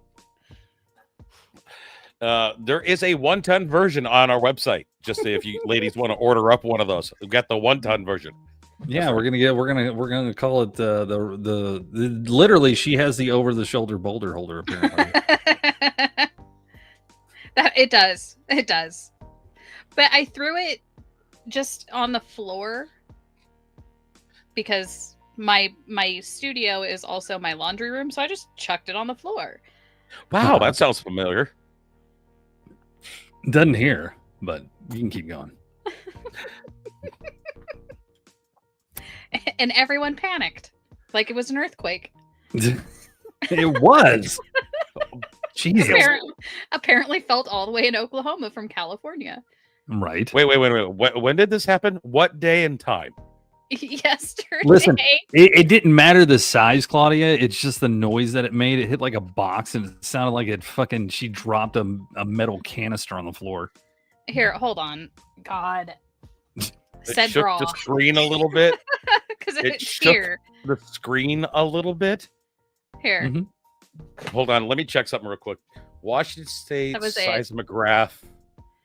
There is a 1-ton version on our website. Just if you ladies want to order up one of those, we've got the 1-ton version. Yeah, we're gonna call it the literally she has the over the shoulder boulder holder apparently. It does. But I threw it just on the floor because my studio is also my laundry room, so I just chucked it on the floor. Wow, that sounds familiar. Doesn't hear, but you can keep going. And everyone panicked like it was an earthquake. It was. Jesus. Apparently felt all the way in Oklahoma from California. Right. Wait. When did this happen? What day and time? Yesterday. Listen, it didn't matter the size, Claudia. It's just the noise that it made. It hit like a box, and it sounded like she dropped a metal canister on the floor. Here, hold on. God. It shook the screen a little bit. Because it it's shook here. the screen a little bit. Here. Mm-hmm. Hold on, let me check something real quick. Washington State was seismograph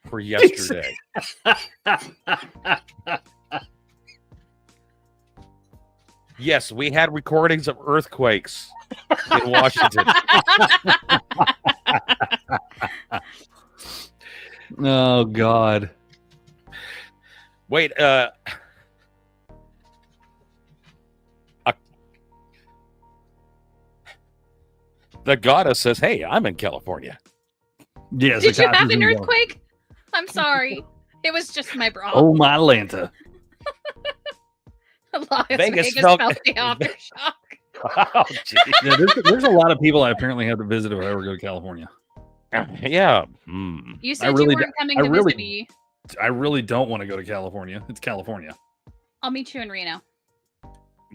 for yesterday. Yes, we had recordings of earthquakes in Washington. Oh God. Wait, The goddess says, "Hey, I'm in California." Yes. Did you Akash have is an in earthquake? I'm sorry. It was just my bra. Oh my Lanta. Las Vegas Vegas felt- felt the aftershock. Oh, geez. Yeah, there's a lot of people I apparently have to visit if I ever go to California. Yeah. You said really you weren't coming I to really- visit me. I really don't want to go to California. It's California. I'll meet you in Reno.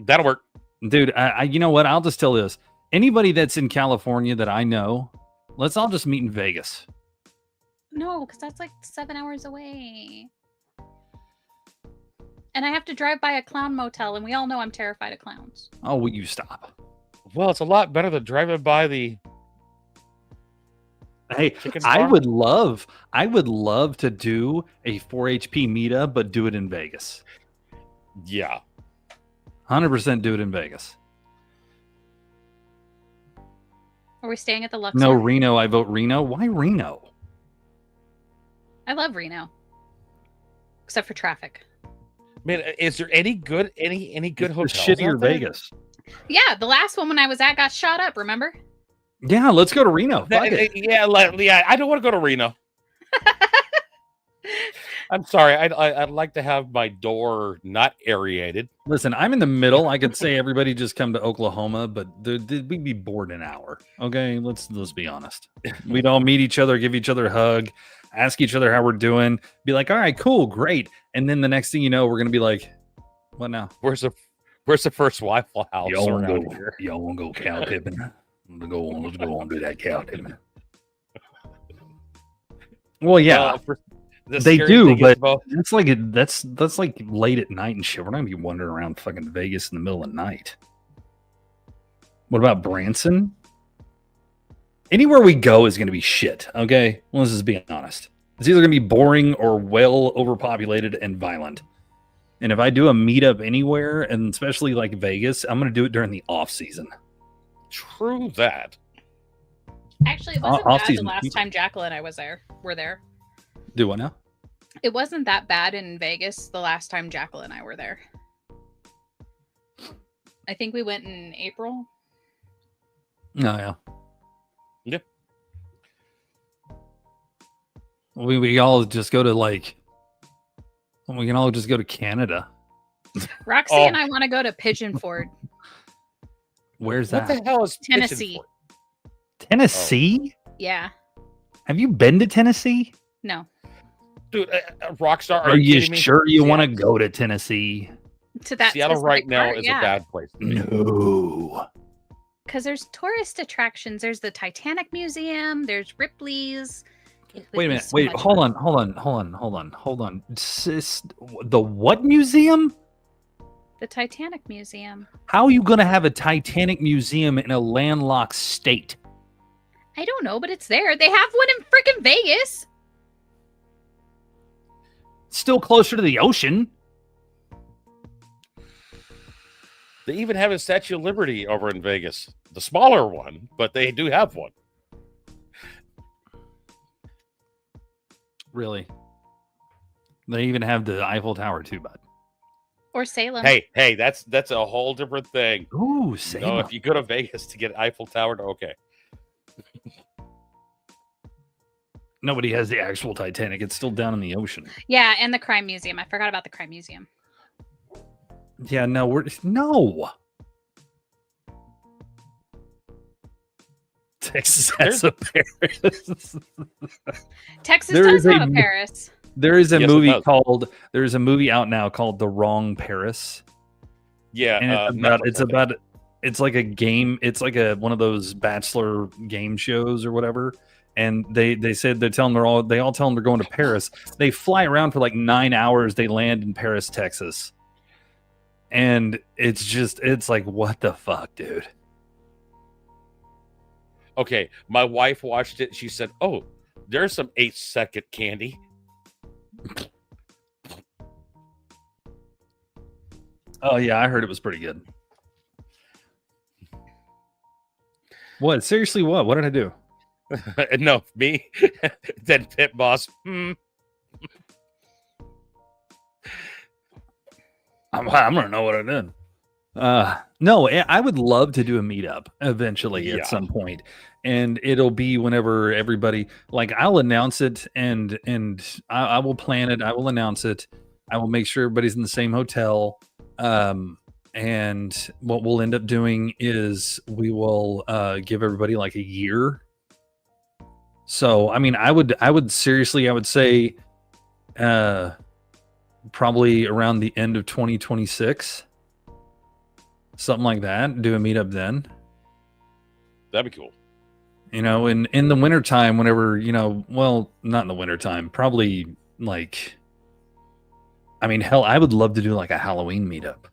That'll work. Dude, I you know what? I'll just tell this. Anybody that's in California that I know, let's all just meet in Vegas. No, because that's like 7 hours away. And I have to drive by a clown motel, and we all know I'm terrified of clowns. Oh, will you stop? Well, it's a lot better than driving by the Hey, chicken I farm. would love to do a 4-HP meetup, but do it in Vegas. Yeah. 100% do it in Vegas. Are we staying at the Luxor? No, Reno. I vote Reno. Why Reno? I love Reno. Except for traffic. Man, is there any good any good It's hotels? shittier out there? Vegas. Yeah, the last one when I was at got shot up, remember? Yeah, let's go to Reno. Fuck it. Yeah, I don't want to go to Reno. I'm sorry. I'd like to have my door not aerated. Listen, I'm in the middle. I could say everybody just come to Oklahoma, but we'd be bored in an hour. Okay, let's be honest. We'd all meet each other, give each other a hug, ask each other how we're doing, be like, all right, cool, great. And then the next thing you know, we're gonna be like, what now? Where's the first Wi-Fi house Y'all wanna around go? here? Y'all wanna go cow tipping? Let's go on, do that cow tipping. Well, yeah, The they scary do, thing is but about- it's like that's like late at night and shit. We're not gonna be wandering around fucking Vegas in the middle of the night. What about Branson? Anywhere we go is gonna be shit. Okay, well, let's just be honest. It's either gonna be boring or well overpopulated and violent. And if I do a meetup anywhere, and especially like Vegas, I'm gonna do it during the off season. True that. Actually, it wasn't bad the Off-season last people. time Jacqueline and I were there. Do what now? It wasn't that bad in Vegas the last time Jacqueline and I were there. I think we went in April. Oh yeah. Yep. We all just go to like. We can all just go to Canada. Roxy Oh. and I want to go to Pigeon Ford, Where's What that? the hell is Pigeon Tennessee. Forge? Tennessee? Yeah. Have you been to Tennessee? No. Dude, Rockstar, Are you kidding me? sure you want to Seattle- go to Tennessee? To that Seattle right specific now part, is yeah. a bad place. No. Because there's tourist attractions. There's the Titanic Museum. There's Ripley's. It would Wait a be minute. so Wait, much hold fun. on. The what museum? The Titanic Museum. How are you going to have a Titanic museum in a landlocked state? I don't know, but it's there. They have one in freaking Vegas. Still closer to the ocean. They even have a Statue of Liberty over in Vegas. The smaller one, but they do have one. Really? They even have the Eiffel Tower too, bud. Or Salem. Hey, that's a whole different thing. Ooh, No, Salem. if you go to Vegas to get Eiffel Tower, okay. Nobody has the actual Titanic. It's still down in the ocean. Yeah, and the Crime Museum. I forgot about the Crime Museum. Yeah, no, no. Texas has a Paris. Texas There does is a have a mo- Paris. There is a Yes, it movie does. called. There's a movie out now called The Wrong Paris, Yeah, and it's about. It's like a game. It's like one of those bachelor game shows or whatever. And they said they all tell them they're going to Paris. They fly around for like 9 hours. They land in Paris, Texas, and it's like, what the fuck, dude. Okay, my wife watched it. She said, "Oh, there's some 8-second candy." Oh yeah, I heard it was pretty good. What? Seriously, what? What did I do? No, me, then Pit Boss. I'm gonna know what I did. No, I would love to do a meetup eventually Yeah. at some point, and it'll be whenever everybody like I'll announce it and I will plan it. I will announce it. I will make sure everybody's in the same hotel. And what we'll end up doing is we will give everybody like a year. So I mean, I would seriously, I would say, probably around the end of 2026. Something like that. Do a meetup then. That'd be cool. You know, in the wintertime, whenever, you know, well, not in the wintertime, probably like, I mean, hell, I would love to do like a Halloween meetup.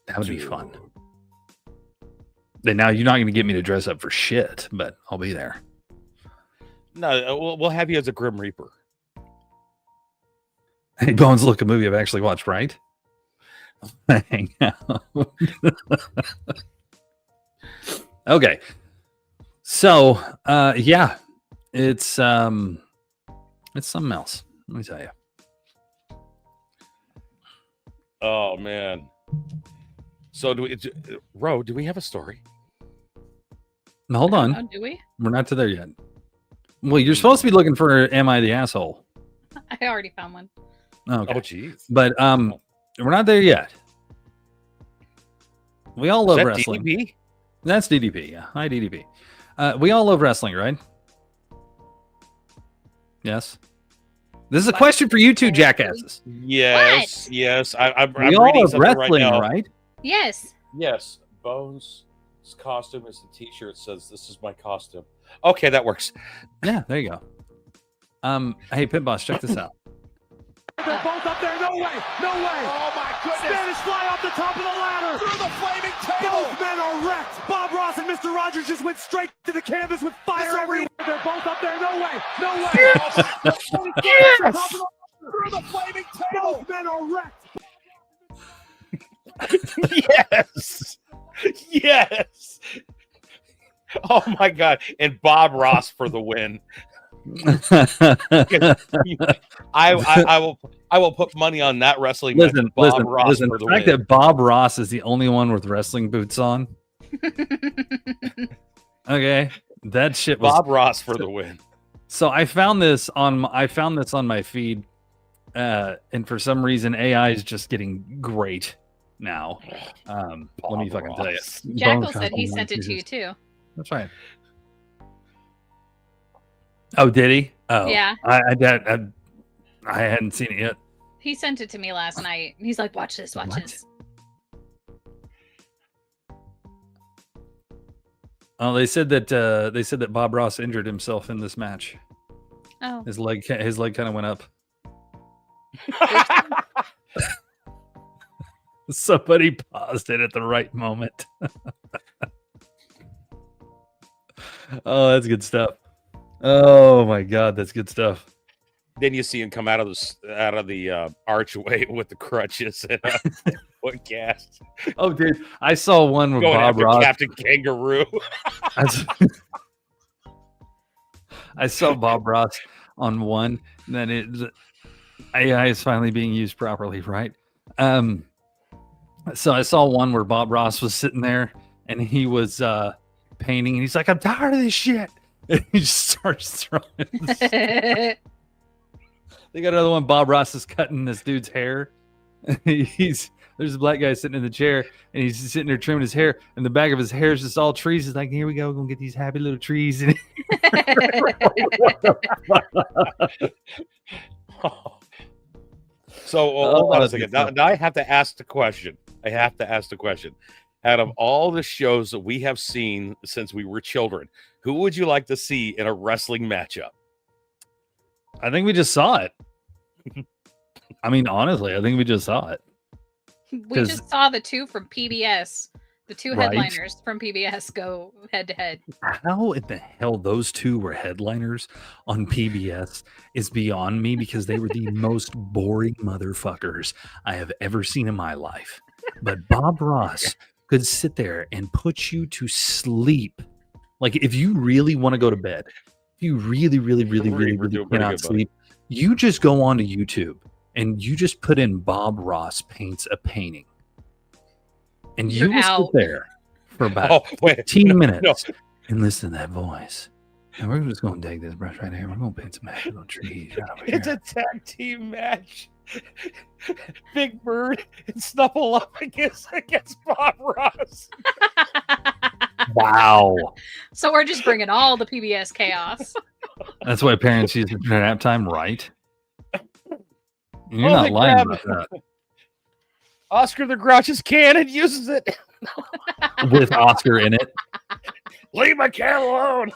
That would be fun. Then now you're not going to get me to dress up for shit, but I'll be there. No, we'll have you as a Grim Reaper. Hey, Bones, look, a movie I've actually watched, right? Hang out. Okay. So, yeah, it's something else. Let me tell you. Oh man. So do we have a story? Hold on. Oh, do we? We're not to there yet. Well, you're supposed to be looking for Am I the Asshole? I already found one. Okay. Oh jeez. But we're not there yet. We all love wrestling. DDP? That's DDP, yeah. Hi, DDP. We all love wrestling, right? Yes. This is a question for you two jackasses. Yes, yes. I'm We all reading love something wrestling, right now. right? Yes. Yes. Bones' costume is the T-shirt says "This is my costume." Okay, that works. Yeah, there you go. Hey, Pit Boss, check this out. They're both up there. No way. No way. Oh, my goodness. Spanish fly off the top of the ladder. Through the flaming table. Both men are wrecked. Bob Ross and Mr. Rogers just went straight to the canvas with fire everywhere. They're both up there. No way. No way. Yes. Yes. Through the flaming table. Both men are wrecked. Yes. Yes. Oh my God! And Bob Ross for the win. I will put money on that wrestling match. Listen, Bob listen, Ross listen. for The the fact win. that Bob Ross is the only one with wrestling boots on. Okay, that shit was Bob Ross for the win. So I found this on my feed, and for some reason AI is just getting great now. Let me fucking tell you. Jackal said he sent it to you too. That's right. Oh, did he? Oh, Yeah. I hadn't seen it yet. He sent it to me last night. He's like, "Watch this, watch What? this." Oh, they said that Bob Ross injured himself in this match. Oh, His leg kind of went up. Somebody paused it at the right moment. Oh, that's good stuff. Oh my God, that's good stuff. Then you see him come out of the archway with the crutches and one cast. Oh, dude, I saw one with Going Bob after Ross. Captain Kangaroo. I saw Bob Ross on one. And then AI is finally being used properly, right? So I saw one where Bob Ross was sitting there and he was painting, and he's like, "I'm tired of this shit." And he just starts throwing. They got another one. Bob Ross is cutting this dude's hair. There's a black guy sitting in the chair, and he's just sitting there trimming his hair, and the back of his hair is just all trees. He's like, "Here we go, we're gonna get these happy little trees." And So hold on a second. Now I have to ask the question. Out of all the shows that we have seen since we were children, who would you like to see in a wrestling matchup? I think we just saw it. I mean, honestly, I think we just saw it. we just saw the two from PBS. The two Right. headliners from PBS go head to head. How in the hell those two were headliners on PBS is beyond me, because they were the most boring motherfuckers I have ever seen in my life. But Bob Ross could sit there and put you to sleep. Like, if you really want to go to bed, if you really We're doing pretty cannot good, buddy. sleep, you just go onto YouTube and you just put in Bob Ross paints a painting. and You're you will out. sit there for about Oh, wait. 15 No, minutes and listen to that voice. And we're just going to take this brush right here. We're going to paint some actual trees right over It's here. a tag team match. Big Bird and Snuffle up against Bob Ross. Wow. So we're just bringing all the PBS chaos. That's why parents use it for nap time, right? And you're Holy not lying crap. about Oscar the Grouch's cannon uses it. that. With Oscar in it. Leave my cat alone.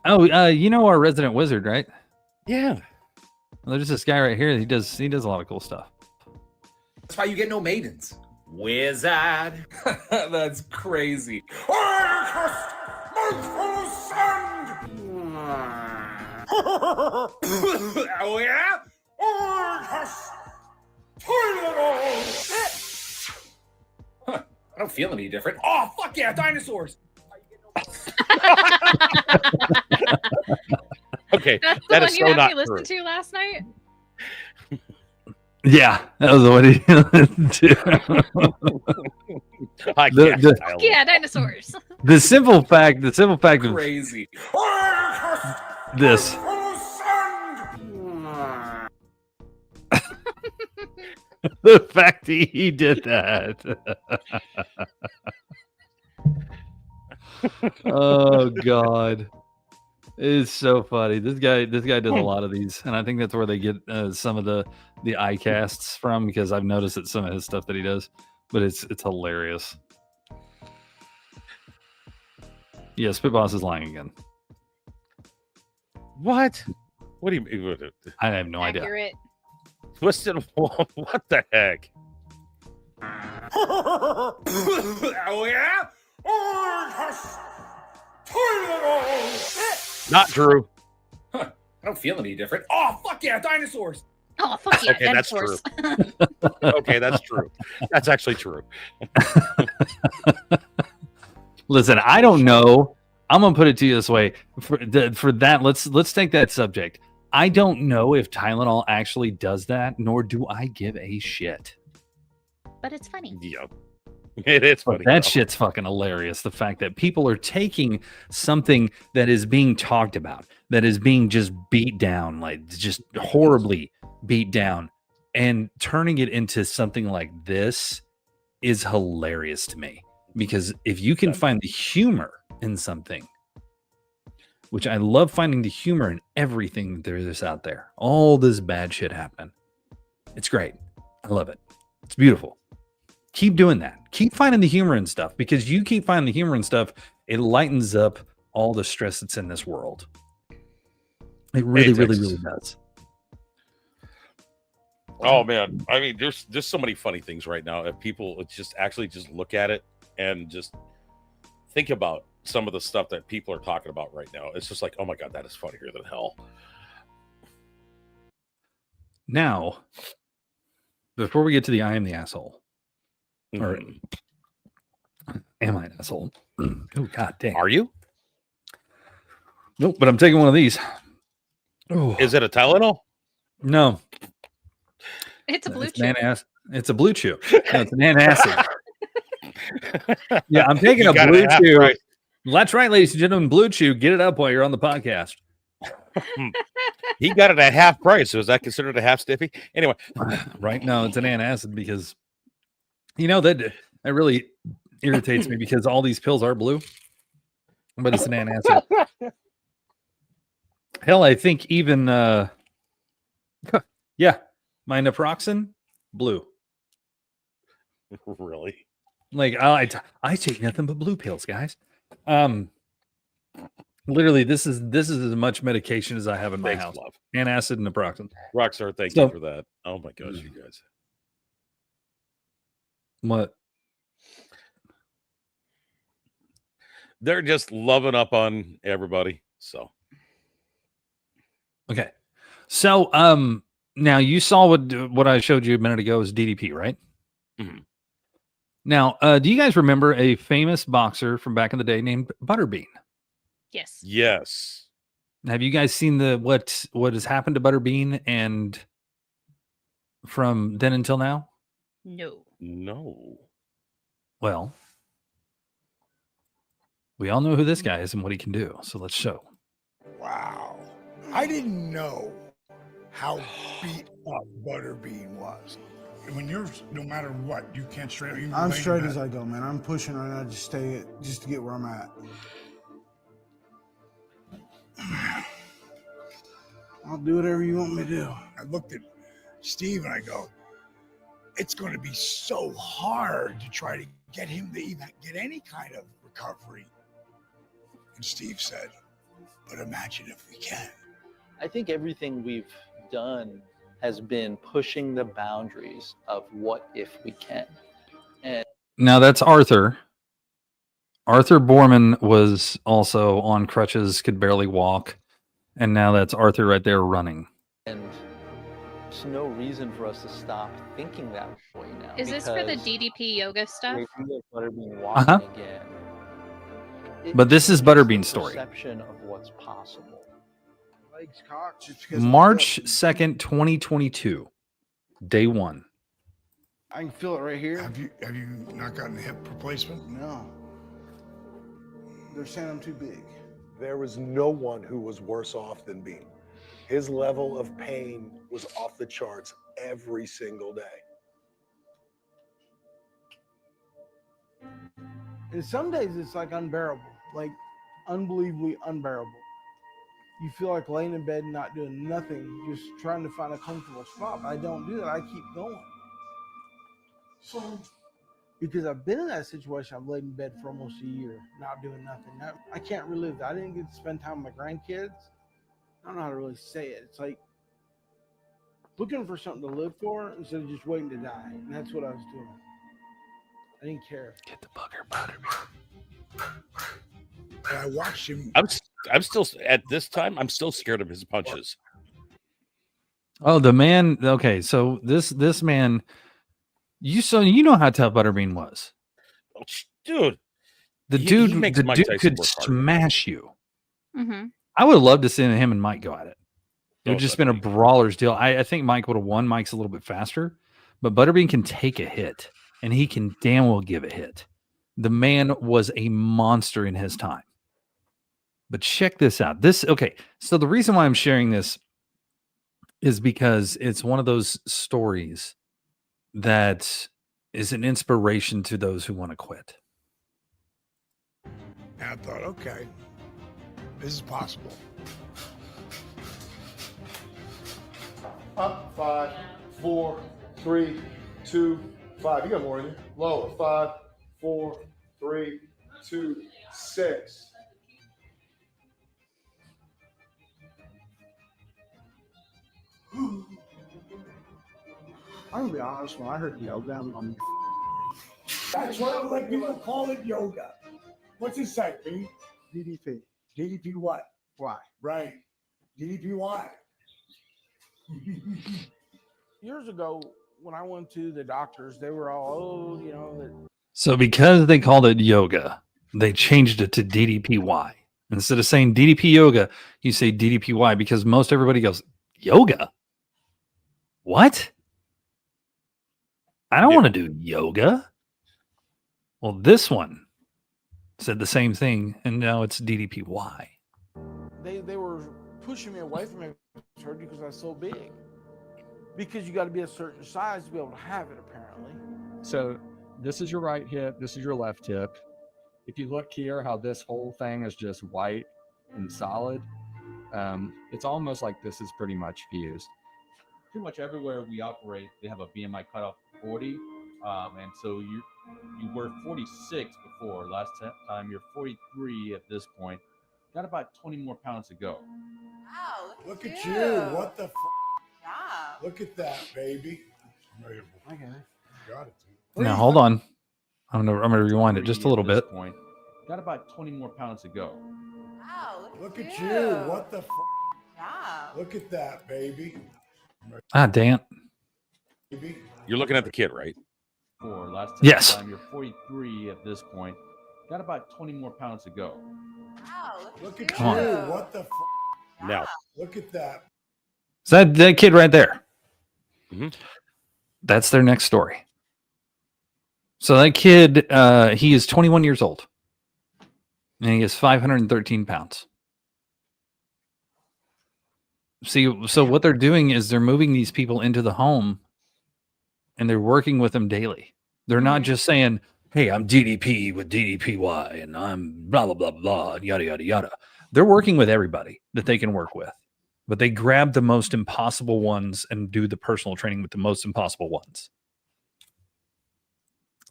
You know our resident wizard, right? Yeah. Well, there's this guy right here. He does a lot of cool stuff. That's why you get no maidens. Wizard. That's crazy. Oh yeah? I don't feel any different. Oh fuck yeah, dinosaurs. Okay, That's the that one is you so had not me listen true. to last night. Yeah, that was what he listened to. I The- can't the- style it. Yeah, dinosaurs. The simple fact of Crazy. this. The fact that he did that. Oh God. It's so funny. This guy does a lot of these, and I think that's where they get some of the eye casts from, because I've noticed that some of his stuff that he does, but it's hilarious. Yeah, Spitboss is lying again. What? What do you mean? I have no idea. Accurate. Twisted Wolf? What the heck? Oh yeah? Not Drew. I don't feel any different. Oh fuck yeah, dinosaurs. Oh, fuck yeah, Okay, that's dinosaurs. Okay, that's true. That's actually true. Listen, I don't know. I'm gonna put it to you this way. For that, let's take that subject. I don't know if Tylenol actually does that, nor do I give a shit. But it's funny. Yeah. It is But funny. that though. shit's fucking hilarious. The fact that people are taking something that is being talked about, that is being just beat down, like just horribly beat down, and turning it into something like this is hilarious to me. Because if you can find the humor in something, which I love finding the humor in everything there is out there, all this bad shit happening. It's great. I love it. It's beautiful. Keep doing that. Keep finding the humor and stuff, because you keep finding the humor and stuff, it lightens up all the stress that's in this world. It really, really, really does. Oh man, I mean, there's so many funny things right now. If people just actually just look at it and just think about some of the stuff that people are talking about right now, it's just like, oh my god, that is funnier than hell. Now, before we get to the I am the asshole, or am I an asshole? Oh god damn. Are you? Nope, but I'm taking one of these. Oh, Is it a Tylenol? no. It's a blue It's an chip. It's a blue chew. No, it's an antacid. Yeah, I'm taking You a got it blue at half chew. price. That's right, ladies and gentlemen. Blue chew. Get it up while you're on the podcast. He got it at half price. So is that considered a half stiffy? Anyway, Right? No, it's an antacid, because that really irritates me, because all these pills are blue, but it's an antacid. Hell, I think even yeah, my naproxen, blue. really? Like I take nothing but blue pills, guys. Literally, this is as much medication as I have in my Thanks, house. love. Antacid and naproxen. Rockstar, thank So- you for that. Oh my gosh, you guys. What? They're just loving up on everybody. So Okay. So now you saw what I showed you a minute ago is DDP, right? Mhm. Now, do you guys remember a famous boxer from back in the day named Butterbean? Yes. yes. Have you guys seen what has happened to Butterbean and from then until now? No. No. Well, we all know who this guy is and what he can do. So let's show. Wow. I didn't know how beat up Butterbean was. When you're, no matter what, you can't straight. You I'm lay in straight bed. as I go, man. I'm pushing right now just to get where I'm at. I'll do whatever you want me to do. I looked at Steve and I go, it's going to be so hard to try to get him to even get any kind of recovery. And Steve said, but imagine if we can. I think everything we've done has been pushing the boundaries of what if we can. And Now that's Arthur. Arthur Borman was also on crutches, could barely walk. And now that's Arthur right there running. there's no reason for us to stop thinking that way now. Is this for the because DDP yoga stuff? the idea of Butterbean walking again. But this is it's Butterbean's the story. Perception of what's possible. Legs cocked just because March 2nd, 2022. Day 1. I can feel it right here. Have you not gotten a hip replacement? No. They're saying I'm too big. There was no one who was worse off than Bean. His level of pain was off the charts every single day. And some days it's like unbearable, like unbelievably unbearable. You feel like laying in bed and not doing nothing, just trying to find a comfortable spot. But I don't do that. I keep going. So, because I've been in that situation, I've laid in bed for almost a year, not doing nothing. I can't relive that. I didn't get to spend time with my grandkids. I don't know how to really say it. It's like looking for something to live for instead of just waiting to die. And that's what I was doing. I didn't care. Get the bugger out of here. And I watched him. I'm still at this time. I'm still scared of his punches. Oh, the man. Okay, so this man, you know how tough Butterbean was. Dude, The he dude makes Mike Tyson could work harder. smash you. Mm-hmm. I would have loved to see him and Mike go at it. It would Oh, just been a brawler's deal. I think Mike would have won. Mike's a little bit faster, but Butterbean can take a hit, and he can damn well give a hit. The man was a monster in his time. But check this out. So the reason why I'm sharing this is because it's one of those stories that is an inspiration to those who want to quit. And I thought, okay, this is possible. Up, 5, 4, 3, 2, 5. You got more in you. Lower. 5, 4, 3, 2, 6. I'm gonna be honest, when I heard yoga, I'm That's why I like people call it yoga. What's it say, B? DDP. DDP what? Why? Right. DDP why? Years ago, when I went to the doctors, they were all, So because they called it yoga, they changed it to DDPY. Instead of saying DDP yoga, you say DDPY because most everybody goes, yoga? What? I don't want to do yoga. Well, this one said the same thing, and now it's DDPY. they were pushing me away from it because I was so big. Because you got to be a certain size to be able to have it, apparently. So this is your right hip, this is your left hip. If you look here, how this whole thing is just white and solid, it's almost like this is pretty much fused. Pretty much everywhere we operate, they have a BMI cutoff 40, and so you were 46 before. Last time you're 43 at this point. Got about 20 more pounds to go. Wow, Look at you. What the job. Look at that, baby. Okay. Got it, dude. Now, hold on. I'm gonna rewind it just a little bit. Point. Got about 20 more pounds to go. Wow, Look at you. What the job. Look at that, baby. Ah, damn. Baby. You're looking at the kid, right? For last Yes. time you're 43 at this point. Got about 20 more pounds to go. Wow, Look at Come you. on. What the Now, Look at that. Is that kid right there? Mhm. That's their next story. So that kid, he is 21 years old. And he is 513 pounds. See, so what they're doing is they're moving these people into the home and they're working with them daily. They're not just saying, hey, I'm DDP with DDPY and I'm blah, blah, blah, blah, and yada, yada, yada. They're working with everybody that they can work with. But they grab the most impossible ones and do the personal training with the most impossible ones.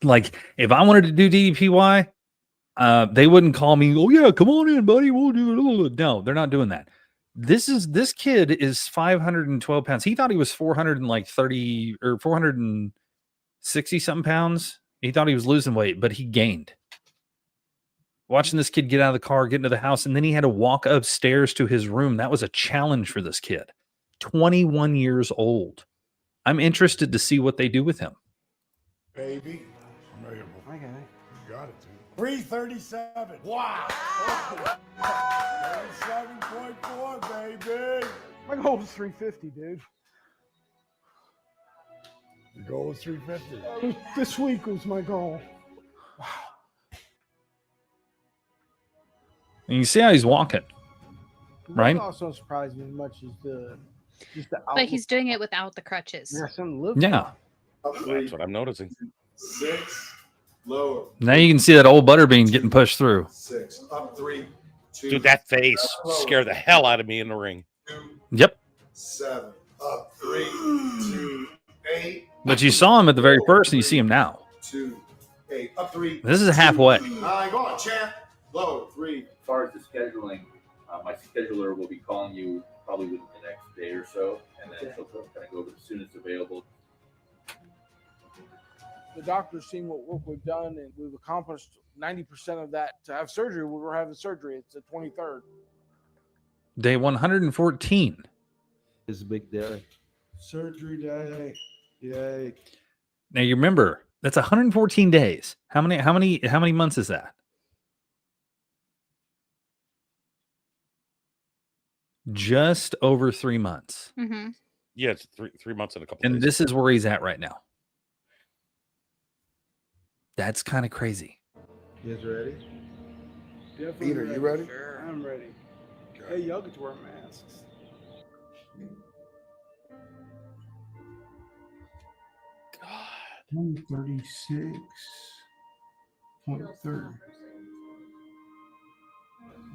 Like, if I wanted to do DDPY, they wouldn't call me, oh, yeah, come on in, buddy. We'll do it. No, they're not doing that. This kid is 512 pounds. He thought he was 430 or 460 something pounds. He thought he was losing weight, but he gained. Watching this kid get out of the car, get into the house, and then he had to walk upstairs to his room. That was a challenge for this kid. 21 years old. I'm interested to see what they do with him. Baby. I'm ready. I got it. You got it, dude. 337. Wow. 37.4, baby. My goal was 350, dude. The goal was 350. This week was my goal. And you see how he's walking, right? That also surprised me as much as the But he's doing it without the crutches. Yeah. That's what I'm noticing. 6, lower. Now you can see that old butterbean getting pushed through. 6, up 3, 2. Dude, that face scared the hell out of me in the ring. 2, Yep. 7, up 3, 2, 8. But you saw him at the very first, and you see him now. 2, 8, up 3. This is halfway. 9, go on, champ. Low 3. As far as the scheduling, my scheduler will be calling you probably within the next day or so, and then she'll kind of go over the soonest available. The doctor's seen what work we've done, and we've accomplished 90% of that. To have surgery, we were having surgery. It's the 23rd. Day 114. It's a big day. Surgery day. Yay. Now you remember that's 114 days. How many months is that? Just over 3 months. Mm-hmm. Yeah, it's 3 months and a couple And days. this is where he's at right now. That's kind of crazy. You guys ready? Peter, you ready? Sure. I'm ready. Hey, y'all get to wear masks. God. 136.30.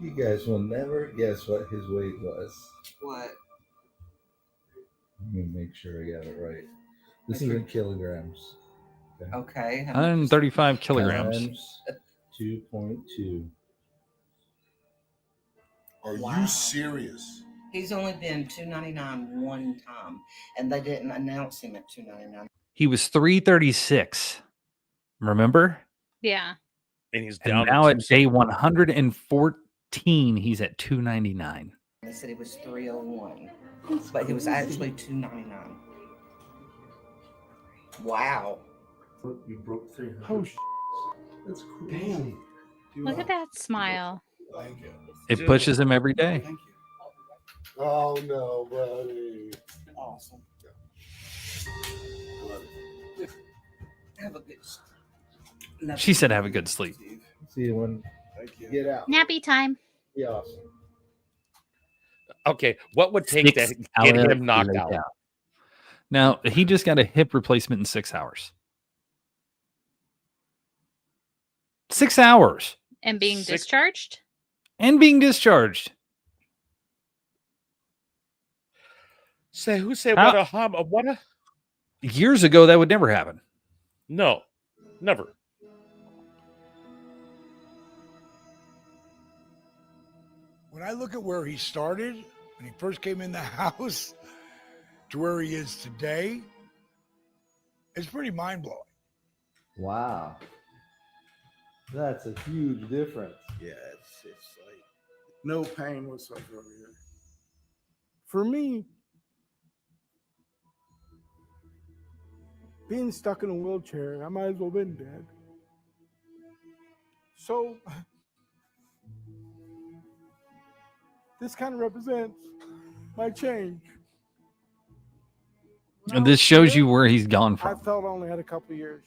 You guys will never guess what his weight was. What? Let me make sure I got it right. This is in kilograms. Okay. 135 kilograms. Times 2.2. Are Wow. you serious? He's only been $2.99 one time, and they didn't announce him at $2.99. He was 336. Remember? Yeah. And he's And down. now at day 114, he's at 299. They said he was 301, but he was actually $2.99. Wow. You broke 300. Oh, That's crazy. Look at that smile. Thank you. It pushes him every day. Thank you. Oh, no, buddy. Awesome. Have a good. She said have a good sleep. See you when you get out. Nappy time. Be awesome. Okay, what would take to 6 get hours him knocked out? later. Now, he just got a hip replacement in 6 hours. 6 hours. And being discharged? And being discharged. Say who said How- what a Years ago, that would never happen. no, never. When I look at where he started, when he first came in the house, to where he is today, it's pretty mind-blowing. Wow. That's a huge difference. Yeah, it's like no pain whatsoever over here. For me, being stuck in a wheelchair, I might as well been dead. So this kind of represents my change. And this shows you where he's gone I from. felt I only had a couple years.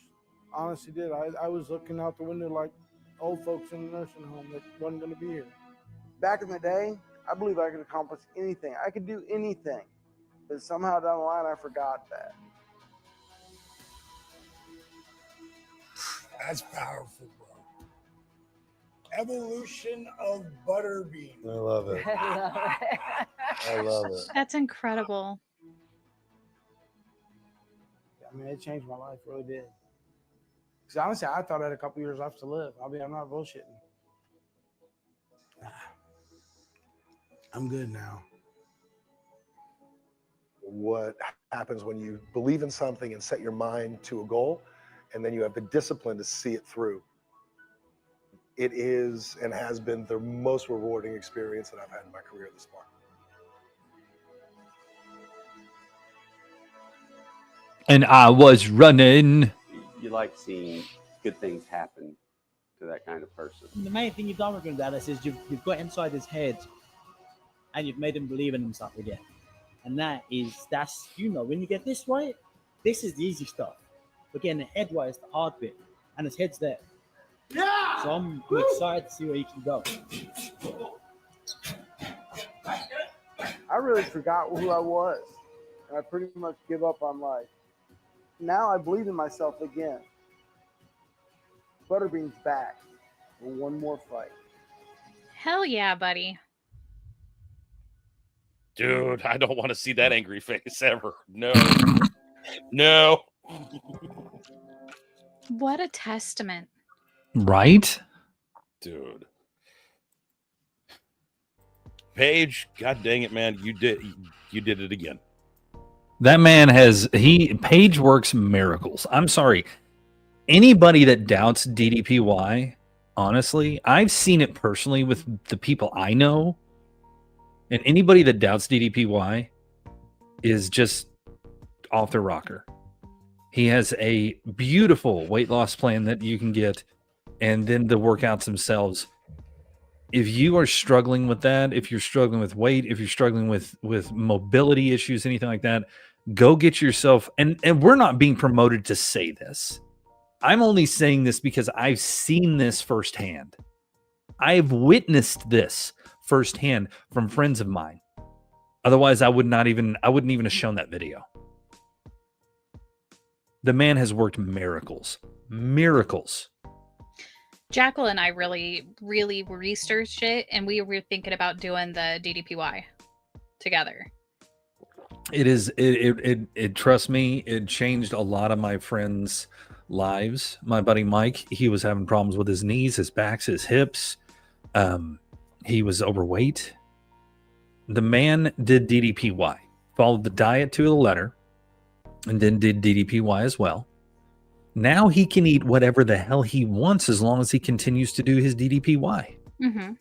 Honestly, did. I was looking out the window like old folks in a nursing home that wasn't going to be here. Back in the day, I believe I could accomplish anything. I could do anything. But somehow down the line, I forgot that. That's powerful, bro. Evolution of Butterbean. I love it. I love it. That's incredible. I mean, it changed my life, really did. Because honestly, I thought I had a couple years left to live. I'm not bullshitting. I'm good now. What happens when you believe in something and set your mind to a goal, and then you have the discipline to see it through. It is and has been the most rewarding experience that I've had in my career this far. And I was running. You like seeing good things happen to that kind of person. The main thing you've done with Gonzalez is you've got inside his head and you've made him believe in himself again. And that's, when you get this right, this is the easy stuff. But getting the head right is the hard bit. And his head's there. Yeah! So I'm excited to see where he can go. I really forgot who I was. And I pretty much give up on life. Now I believe in myself again. Butterbean's back for one more fight. Hell yeah, buddy. Dude, I don't want to see that angry face ever. No. No. What a testament. Right? Dude. Paige, god dang it, man. You did it again. That man Paige works miracles. I'm sorry. Anybody that doubts DDPY, honestly, I've seen it personally with the people I know. And anybody that doubts DDPY is just off their rocker. He has a beautiful weight loss plan that you can get, and then the workouts themselves. If you are struggling with that, if you're struggling with weight, if you're struggling with mobility issues, anything like that, go get yourself, and we're not being promoted to say this. I'm only saying this because I've seen this firsthand. I've witnessed this firsthand from friends of mine. Otherwise, I wouldn't even have shown that video. The man has worked miracles. Miracles. Jackal and I really, really researched it, and we were thinking about doing the DDPY together. It trust me, it changed a lot of my friends' lives. My buddy Mike, he was having problems with his knees, his backs, his hips. He was overweight. The man did DDPY, followed the diet to the letter, and then did DDPY as well. Now he can eat whatever the hell he wants as long as he continues to do his DDPY. Mm-hmm.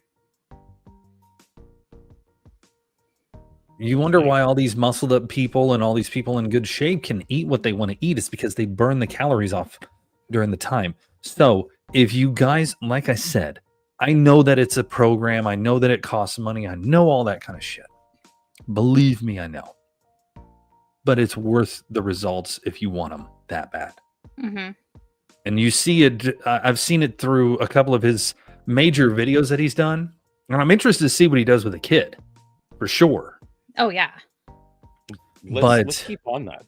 You wonder why all these muscled up people and all these people in good shape can eat what they want to eat. It's because they burn the calories off during the time. So if you guys, like I said, I know that it's a program. I know that it costs money. I know all that kind of shit. Believe me, I know. But it's worth the results if you want them that bad. Mm-hmm. And you see it. I've seen it through a couple of his major videos that he's done. And I'm interested to see what he does with a kid. For sure. Oh, yeah. Let's keep on that.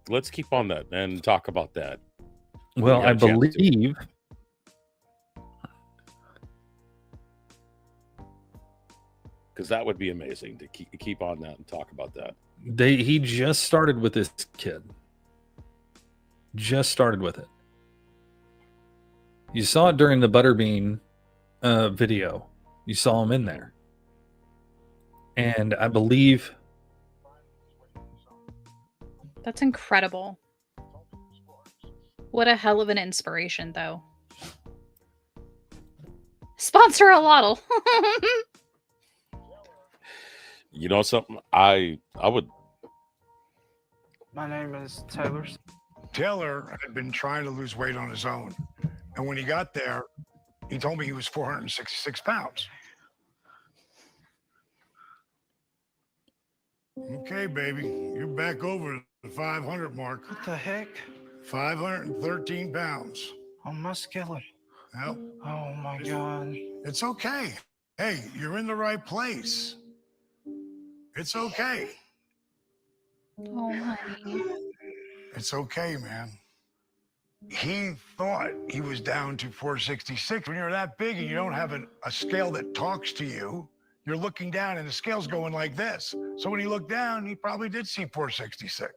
Let's keep on that and talk about that. Well, I believe... Because that would be amazing to keep on that and talk about that. He just started with this kid. Just started with it. You saw it during the Butterbean video. You saw him in there. And I believe... That's incredible. What a hell of an inspiration, though. Sponsor a lotto. You know something? I would. My name is Taylor. Taylor had been trying to lose weight on his own. And when he got there, he told me he was 466 pounds. Okay, baby, you're back over the 500 mark. What the heck? 513 pounds. I'm muscular. Well, Oh my God. it's okay. Hey, you're in the right place. It's okay. Oh, honey. It's okay, man. He thought he was down to 466. When you're that big and you don't have a scale that talks to you, you're looking down and the scale's going like this. So when he looked down, he probably did see 466.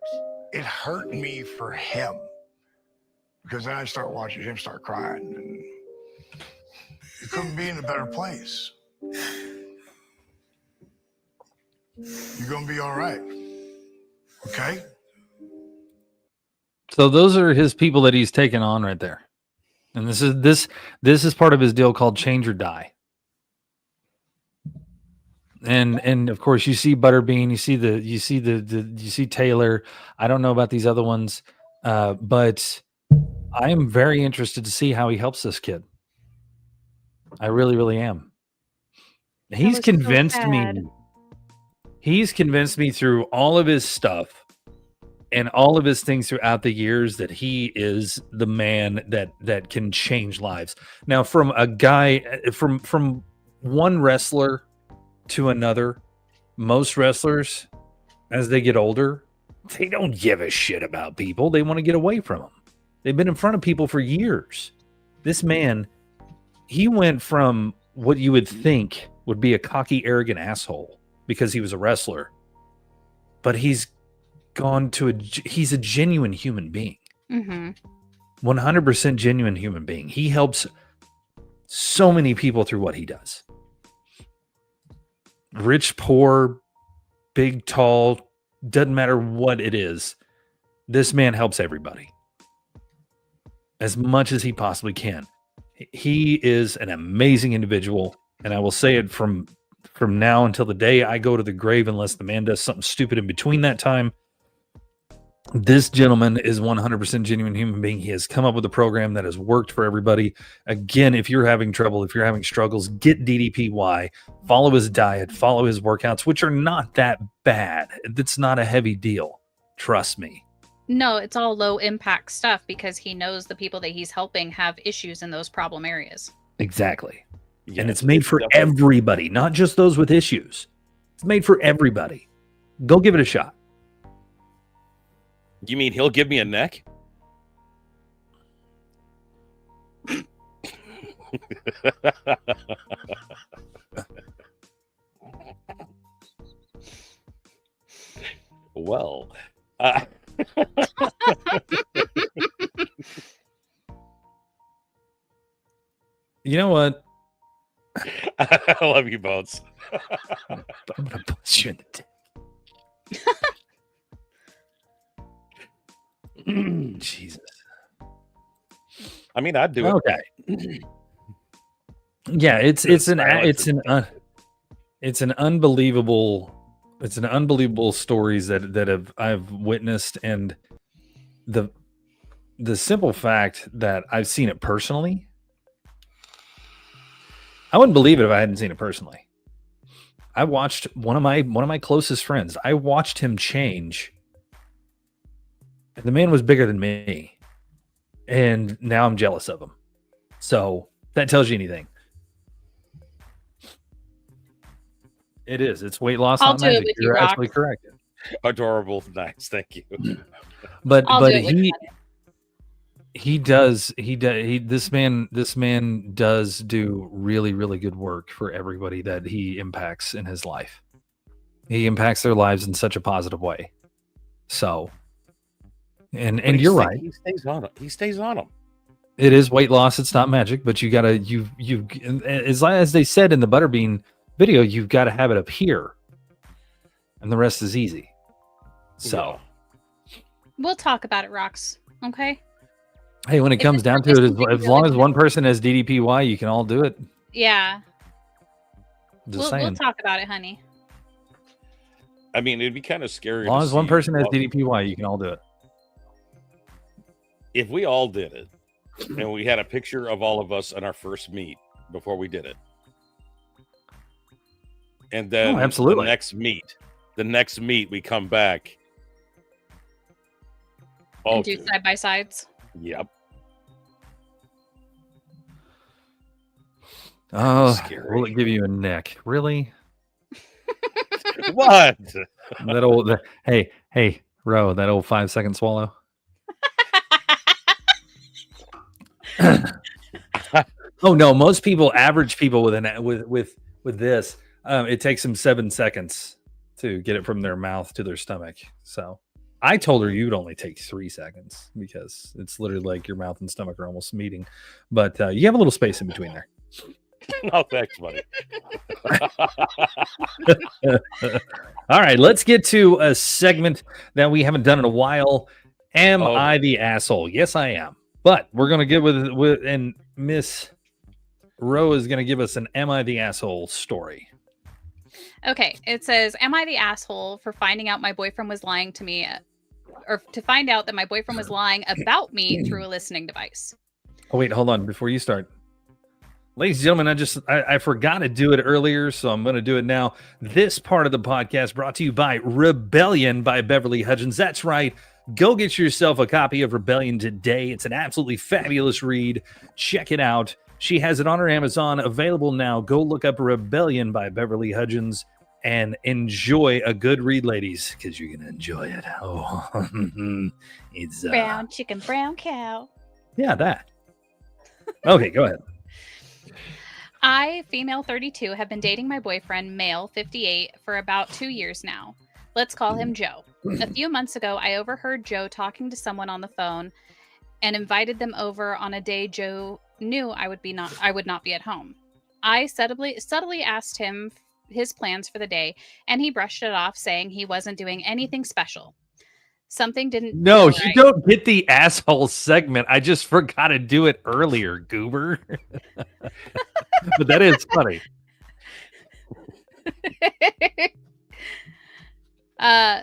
It hurt me for him because then I start watching him start crying. And he couldn't be in a better place. You're going to be all right. Okay? So those are his people that he's taken on right there. And this is part of his deal called Change or Die. And of course you see Butterbean, you see Taylor. I don't know about these other ones, but I am very interested to see how he helps this kid. I really, really am. He's convinced me. He's convinced me through all of his stuff and all of his things throughout the years that he is the man that can change lives. Now, from a guy, from one wrestler to another, most wrestlers, as they get older, they don't give a shit about people. They want to get away from them. They've been in front of people for years. This man, he went from what you would think would be a cocky, arrogant asshole because he was a wrestler, but he's gone to he's a genuine human being. 100% genuine human being. He helps so many people through what he does. Rich, poor, big, tall, doesn't matter what it is. This man helps everybody as much as he possibly can. He is an amazing individual, and I will say it from now until the day I go to the grave, unless the man does something stupid in between that time. This gentleman is 100% genuine human being. He has come up with a program that has worked for everybody. Again, if you're having trouble, if you're having struggles, get DDPY, follow his diet, follow his workouts, which are not that bad. It's not a heavy deal. Trust me. No, it's all low impact stuff because he knows the people that he's helping have issues in those problem areas. Exactly. And it's made for everybody, not just those with issues. It's made for everybody. Go give it a shot. You mean he'll give me a neck? Well, you know what? I love you, Bones. I'm gonna punch you in the dick. Jesus. I mean, I'd do it. Okay. Yeah, it's an unbelievable stories that I've witnessed, and the simple fact that I've seen it personally. I wouldn't believe it if I hadn't seen it personally. I watched one of my closest friends. I watched him change. And the man was bigger than me. And now I'm jealous of him. So that tells you anything. It is. It's weight loss. I'll not do it magic. with you, You're Rock. absolutely correct. Adorable. Nice. Thank you. But I'll do it with this man does do really, really good work for everybody that he impacts in his life. He impacts their lives in such a positive way. So, and you're right. He stays on him. He stays on him. It is weight loss. It's not magic, but you gotta, as they said in the Butterbean video, you've got to have it up here, and the rest is easy. So, We'll talk about it, Rox. Okay. hey, when it comes down to it, as long as one person has DDPY, you can all do it. Yeah. Just We'll saying. talk about it, honey. I mean, it'd be kind of scary. As long to as one see person has all- DDPY, you can all do it. If we all did it, and we had a picture of all of us in our first meet before we did it, and then Oh, absolutely. the next meet we come back, And do side by sides. Yep. Oh, will it give you a neck? Really? What? That old. Hey, Ro, that old 5-second swallow. Oh no, most people, average people with this, it takes them 7 seconds to get it from their mouth to their stomach. So I told her you'd only take 3 seconds because it's literally like your mouth and stomach are almost meeting, but you have a little space in between there. Oh, thanks, buddy. All right, let's get to a segment that we haven't done in a while. Am I the asshole? Yes, I am. But we're gonna get with and Miss Ro is gonna give us an "Am I the asshole" story. Okay, it says, "Am I the asshole for finding out my boyfriend was lying to me, or to find out that my boyfriend was lying about me through a listening device?" Oh wait, hold on before you start. Ladies and gentlemen, I forgot to do it earlier, so I'm going to do it now. This part of the podcast brought to you by Rebellion by Beverly Hudgens. That's right. Go get yourself a copy of Rebellion today. It's an absolutely fabulous read. Check it out. She has it on her Amazon, available now. Go look up Rebellion by Beverly Hudgens and enjoy a good read, ladies, because you're going to enjoy it. Oh, it's Brown chicken, brown cow. Yeah, that. Okay, go ahead. I, female 32, have been dating my boyfriend, male 58, for about 2 years now. Let's call him Joe. A few months ago, I overheard Joe talking to someone on the phone and invited them over on a day Joe knew I would not be at home. I subtly asked him his plans for the day, and he brushed it off, saying he wasn't doing anything special. Something didn't. No, feel you right. don't get the asshole segment. I just forgot to do it earlier, goober. But that is funny.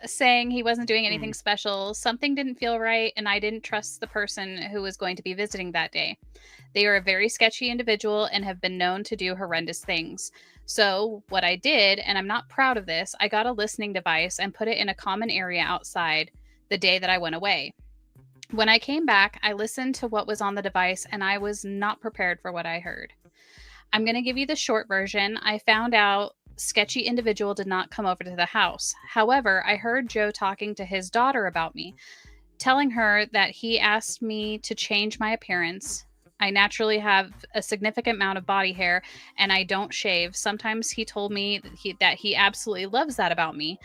Saying he wasn't doing anything special. Something didn't feel right, and I didn't trust the person who was going to be visiting that day. They are a very sketchy individual and have been known to do horrendous things. So what I did, and I'm not proud of this, I got a listening device and put it in a common area outside the day that I went away. When I came back, I listened to what was on the device, and I was not prepared for what I heard. I'm going to give you the short version. I found out sketchy individual did not come over to the house. However, I heard Joe talking to his daughter about me, telling her that he asked me to change my appearance. I naturally have a significant amount of body hair and I don't shave. Sometimes he told me that he absolutely loves that about me,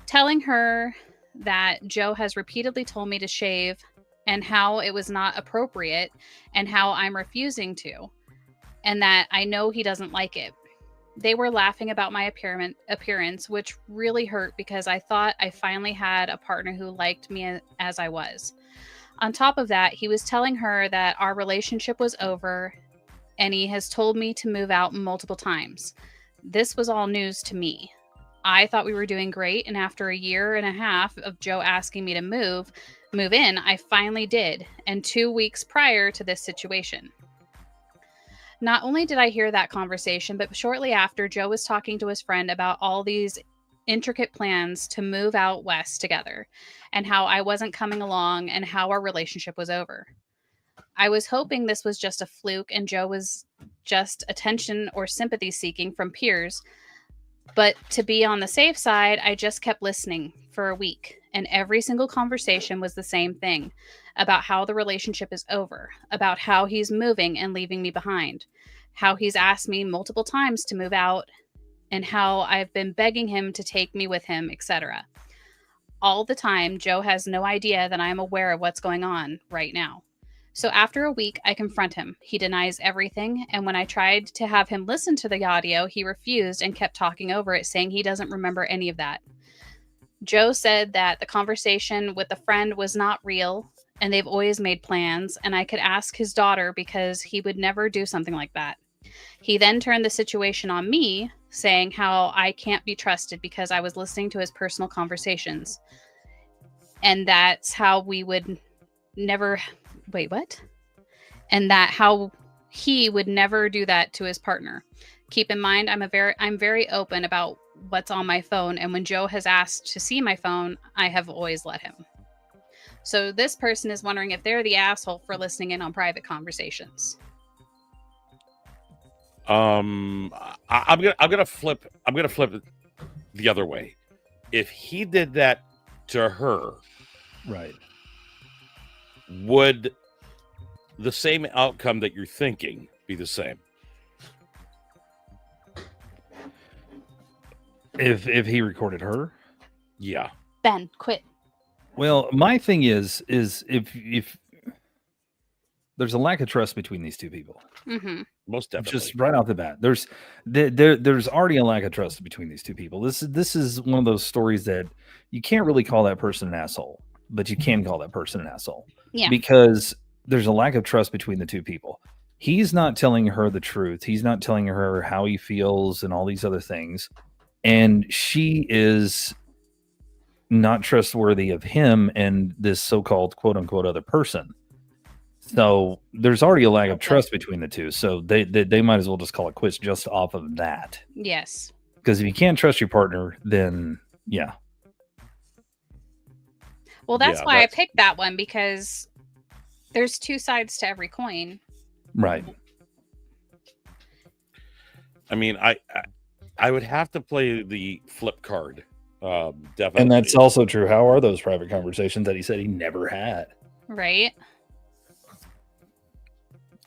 telling her that Joe has repeatedly told me to shave and how it was not appropriate and how I'm refusing to, and that I know he doesn't like it. They were laughing about my appearance, which really hurt because I thought I finally had a partner who liked me as I was. On top of that, he was telling her that our relationship was over, and he has told me to move out multiple times. This was all news to me. I thought we were doing great, and after a year and a half of Joe asking me to move in, I finally did, and 2 weeks prior to this situation. Not only did I hear that conversation, but shortly after, Joe was talking to his friend about all these intricate plans to move out west together, and how I wasn't coming along, and how our relationship was over. I was hoping this was just a fluke, and Joe was just attention or sympathy seeking from peers. But to be on the safe side, I just kept listening for a week, and every single conversation was the same thing, about how the relationship is over, about how he's moving and leaving me behind, how he's asked me multiple times to move out, and how I've been begging him to take me with him, etc. All the time, Joe has no idea that I'm aware of what's going on right now. So after a week, I confront him. He denies everything, and when I tried to have him listen to the audio, he refused and kept talking over it, saying he doesn't remember any of that. Joe said that the conversation with the friend was not real, and they've always made plans, and I could ask his daughter because he would never do something like that. He then turned the situation on me, saying how I can't be trusted because I was listening to his personal conversations. And that's how we would never... Wait, what? And that how he would never do that to his partner. Keep in mind, I'm very open about what's on my phone, and when Joe has asked to see my phone, I have always let him. So this person is wondering if they're the asshole for listening in on private conversations. I'm gonna flip it the other way. If he did that to her, right, would the same outcome that you're thinking be the same? If he recorded her? Yeah. Ben, quit. Well, my thing is if there's a lack of trust between these two people. Mm-hmm. Most definitely. Just right off the bat, there's already a lack of trust between these two people. This is one of those stories that you can't really call that person an asshole, but you can call that person an asshole. Yeah. Because there's a lack of trust between the two people. He's not telling her the truth. He's not telling her how he feels and all these other things. And she is not trustworthy of him and this so-called quote unquote other person. So there's already a lack of trust between the two. So they might as well just call it quits just off of that. Yes. Because if you can't trust your partner, then yeah. Well, that's why I picked that one, because there's two sides to every coin. Right. I mean, I would have to play the flip card. Definitely. And that's also true. How are those private conversations that he said he never had? Right.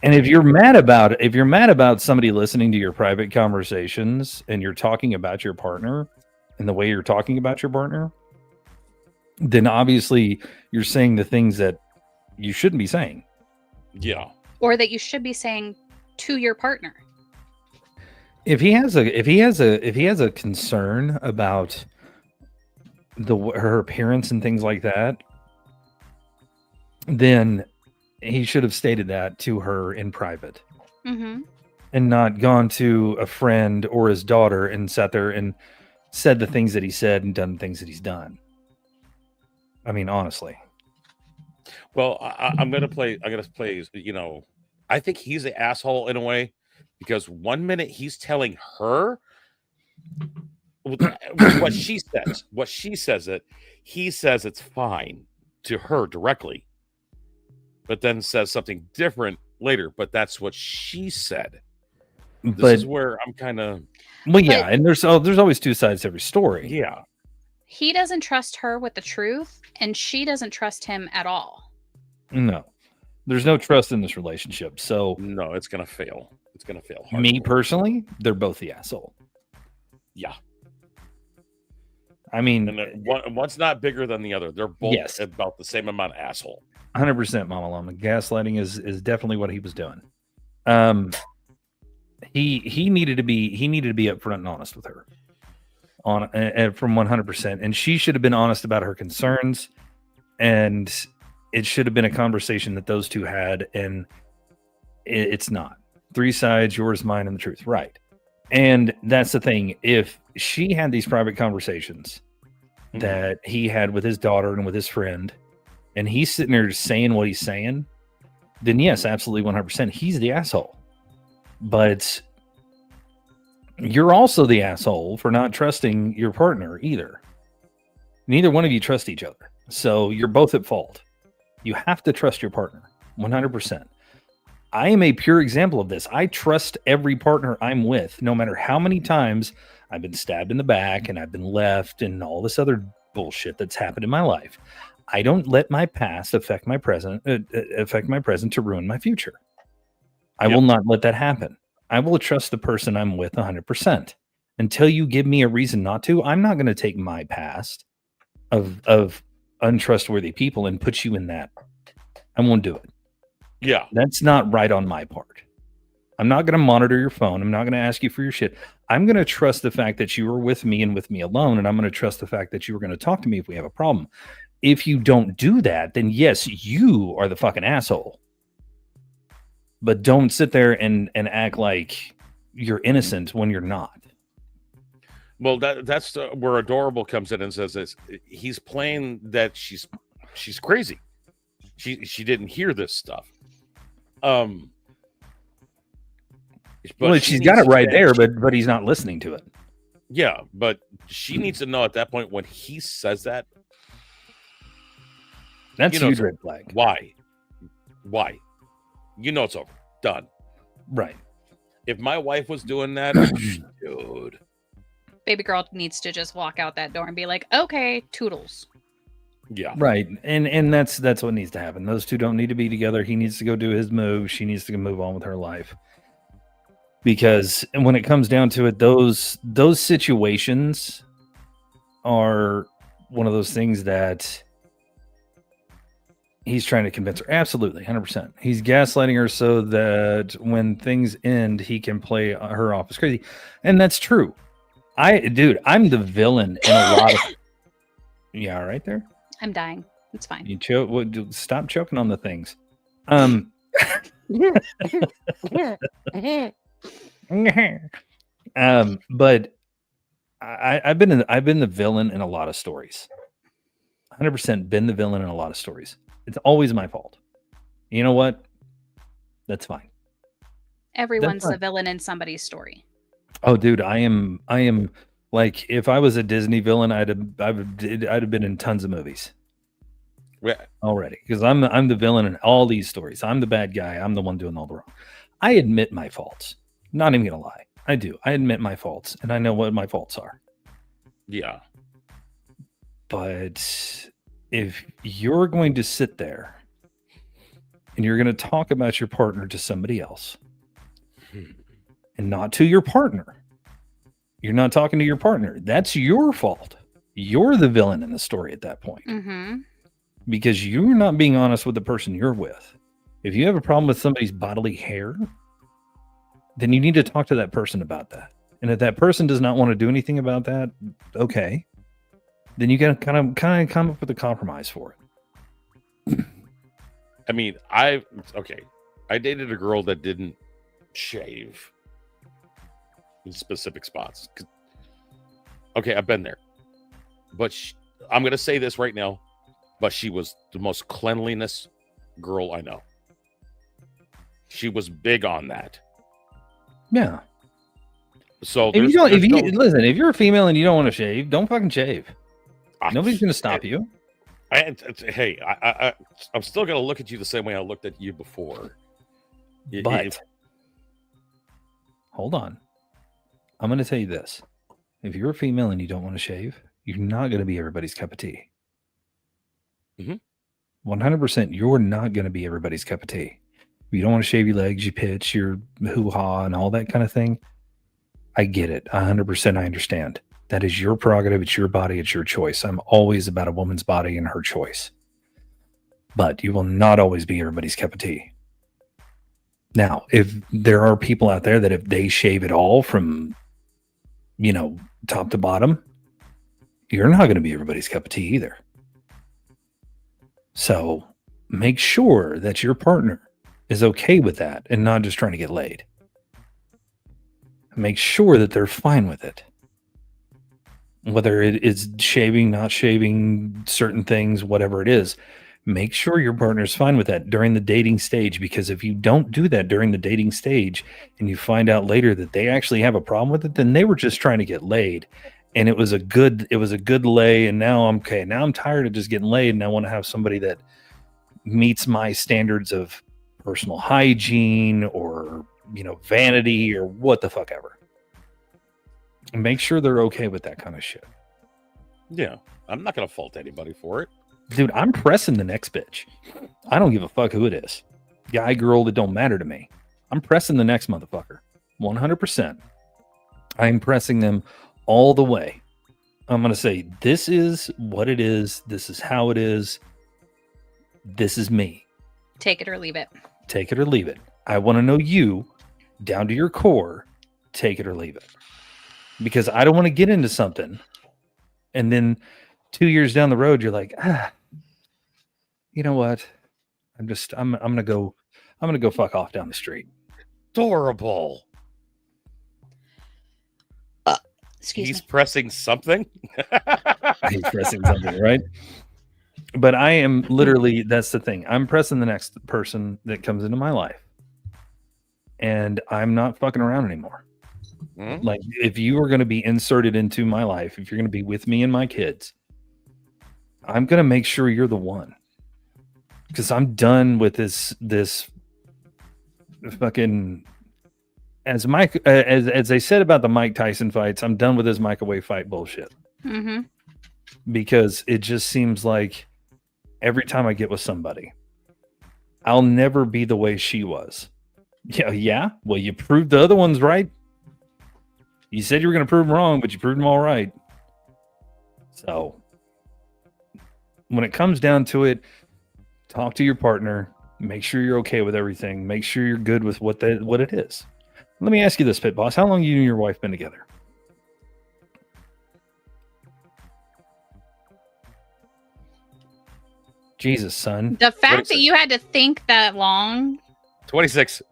And if you're mad about somebody listening to your private conversations and you're talking about your partner and the way you're talking about your partner, then obviously you're saying the things that you shouldn't be saying. Yeah. Or that you should be saying to your partner. If he has a concern about her appearance and things like that, then he should have stated that to her in private. Mm-hmm. And not gone to a friend or his daughter and sat there and said the things that he said and done the things that he's done. I mean, honestly. Well, I'm gonna play. You know, I think he's an asshole in a way, because one minute he's telling her what she says it. He says it's fine to her directly, but then says something different later. But that's what she said. This is where I'm kind of. Well, yeah, and there's always two sides to every story. Yeah. He doesn't trust her with the truth, and she doesn't trust him at all. No, there's no trust in this relationship. So no, it's gonna fail. It's gonna fail. Me personally, they're both the asshole. Yeah. I mean, and one's not bigger than the other. They're both about the same amount of asshole. 100%, Mama Llama. Gaslighting is definitely what he was doing. He needed to be upfront and honest with her from 100%, and she should have been honest about her concerns, and it should have been a conversation that those two had, and it's not. Three sides, yours, mine, and the truth. Right. And that's the thing. If she had these private conversations that he had with his daughter and with his friend, and he's sitting there saying what he's saying, then yes, absolutely 100%. He's the asshole. But you're also the asshole for not trusting your partner either. Neither one of you trust each other. So you're both at fault. You have to trust your partner 100%. I am a pure example of this. I trust every partner I'm with, no matter how many times I've been stabbed in the back and I've been left and all this other bullshit that's happened in my life. I don't let my past affect my present to ruin my future. I will not let that happen. I will trust the person I'm with 100%. Until you give me a reason not to, I'm not going to take my past of untrustworthy people and put you in that. I won't do it. Yeah. That's not right on my part. I'm not going to monitor your phone. I'm not going to ask you for your shit. I'm going to trust the fact that you were with me and with me alone. And I'm going to trust the fact that you were going to talk to me if we have a problem. If you don't do that, then yes, you are the fucking asshole. But don't sit there and act like you're innocent when you're not. Well, that's where Adorable comes in and says this. He's playing that she's crazy. She didn't hear this stuff. Well, she's got it right there, but he's not listening to it. Yeah, but she needs to know at that point when he says that, That's You know huge it's red over. flag. Why? You know it's over. Done. Right. If my wife was doing that, dude. Baby girl needs to just walk out that door and be like, okay, toodles. Yeah. Right. And that's what needs to happen. Those two don't need to be together. He needs to go do his move. She needs to move on with her life. Because when it comes down to it, those situations are one of those things that he's trying to convince her. Absolutely, 100%. He's gaslighting her so that when things end, he can play her off as crazy. And that's true. I'm the villain in a lot of... Yeah, all right there? I'm dying. It's fine. You stop choking on the things. But I've been the villain in a lot of stories. 100% been the villain in a lot of stories. It's always my fault. You know what? That's fine. Everyone's fine. the villain in somebody's story. Oh, dude, I am like, if I was a Disney villain, I'd have been in tons of movies. Yeah. Already, because I'm the villain in all these stories. I'm the bad guy. I'm the one doing all the wrong. I admit my faults. Not even gonna lie. I do. I admit my faults, and I know what my faults are. Yeah. But if you're going to sit there and you're going to talk about your partner to somebody else and not to your partner, you're not talking to your partner. That's your fault. You're the villain in the story at that point. Mm-hmm. Because you're not being honest with the person you're with. If you have a problem with somebody's bodily hair, then you need to talk to that person about that. And if that person does not want to do anything about that, okay, then you got to kind of come up with a compromise for it. I mean, I dated a girl that didn't shave in specific spots. Okay, I've been there. But I'm going to say this right now, but she was the most cleanliness girl I know. She was big on that. Yeah. So if you're a female and you don't want to shave, don't fucking shave. Nobody's going to stop you. I'm still going to look at you the same way I looked at you before. But hold on. I'm going to tell you this. If you're a female and you don't want to shave, you're not going to be everybody's cup of tea. 100%, you're not going to be everybody's cup of tea. If you don't want to shave your legs, your pitch, your hoo-ha, and all that kind of thing, I get it. 100%, I understand. That is your prerogative. It's your body. It's your choice. I'm always about a woman's body and her choice. But you will not always be everybody's cup of tea. Now, if there are people out there that if they shave it all from, top to bottom, you're not going to be everybody's cup of tea either. So make sure that your partner is okay with that and not just trying to get laid. Make sure that they're fine with it. Whether it is shaving, not shaving, certain things, whatever it is, make sure your partner is fine with that during the dating stage. Because if you don't do that during the dating stage and you find out later that they actually have a problem with it, then they were just trying to get laid. And it was a good lay. And now I'm tired of just getting laid. And I want to have somebody that meets my standards of personal hygiene or, vanity or what the fuck ever. And make sure they're okay with that kind of shit. Yeah. I'm not going to fault anybody for it. Dude, I'm pressing the next bitch. I don't give a fuck who it is. Guy, girl, it don't matter to me. I'm pressing the next motherfucker. 100%. I'm pressing them all the way. I'm going to say, this is what it is. This is how it is. This is me. Take it or leave it. Take it or leave it. I want to know you down to your core. Take it or leave it. Because I don't want to get into something. And then 2 years down the road, you're like, you know what? I'm going to go fuck off down the street. Adorable. He's pressing something. He's pressing something, right? But I am literally, that's the thing. I'm pressing the next person that comes into my life. And I'm not fucking around anymore. Mm-hmm. Like, if you are going to be inserted into my life, if you're going to be with me and my kids, I'm going to make sure you're the one. because I'm done with this fucking, as Mike as they said about the Mike Tyson fights, I'm done with this microwave fight bullshit. Mm-hmm. Because it just seems like every time I get with somebody, I'll never be the way she was. Yeah. Well, you proved the other ones right. You said you were going to prove them wrong, but you proved them all right. So when it comes down to it, talk to your partner. Make sure you're okay with everything. Make sure you're good with what it is. Let me ask you this, Pit Boss. How long have you and your wife been together? Jesus, son. The fact that you had to think that long. 26.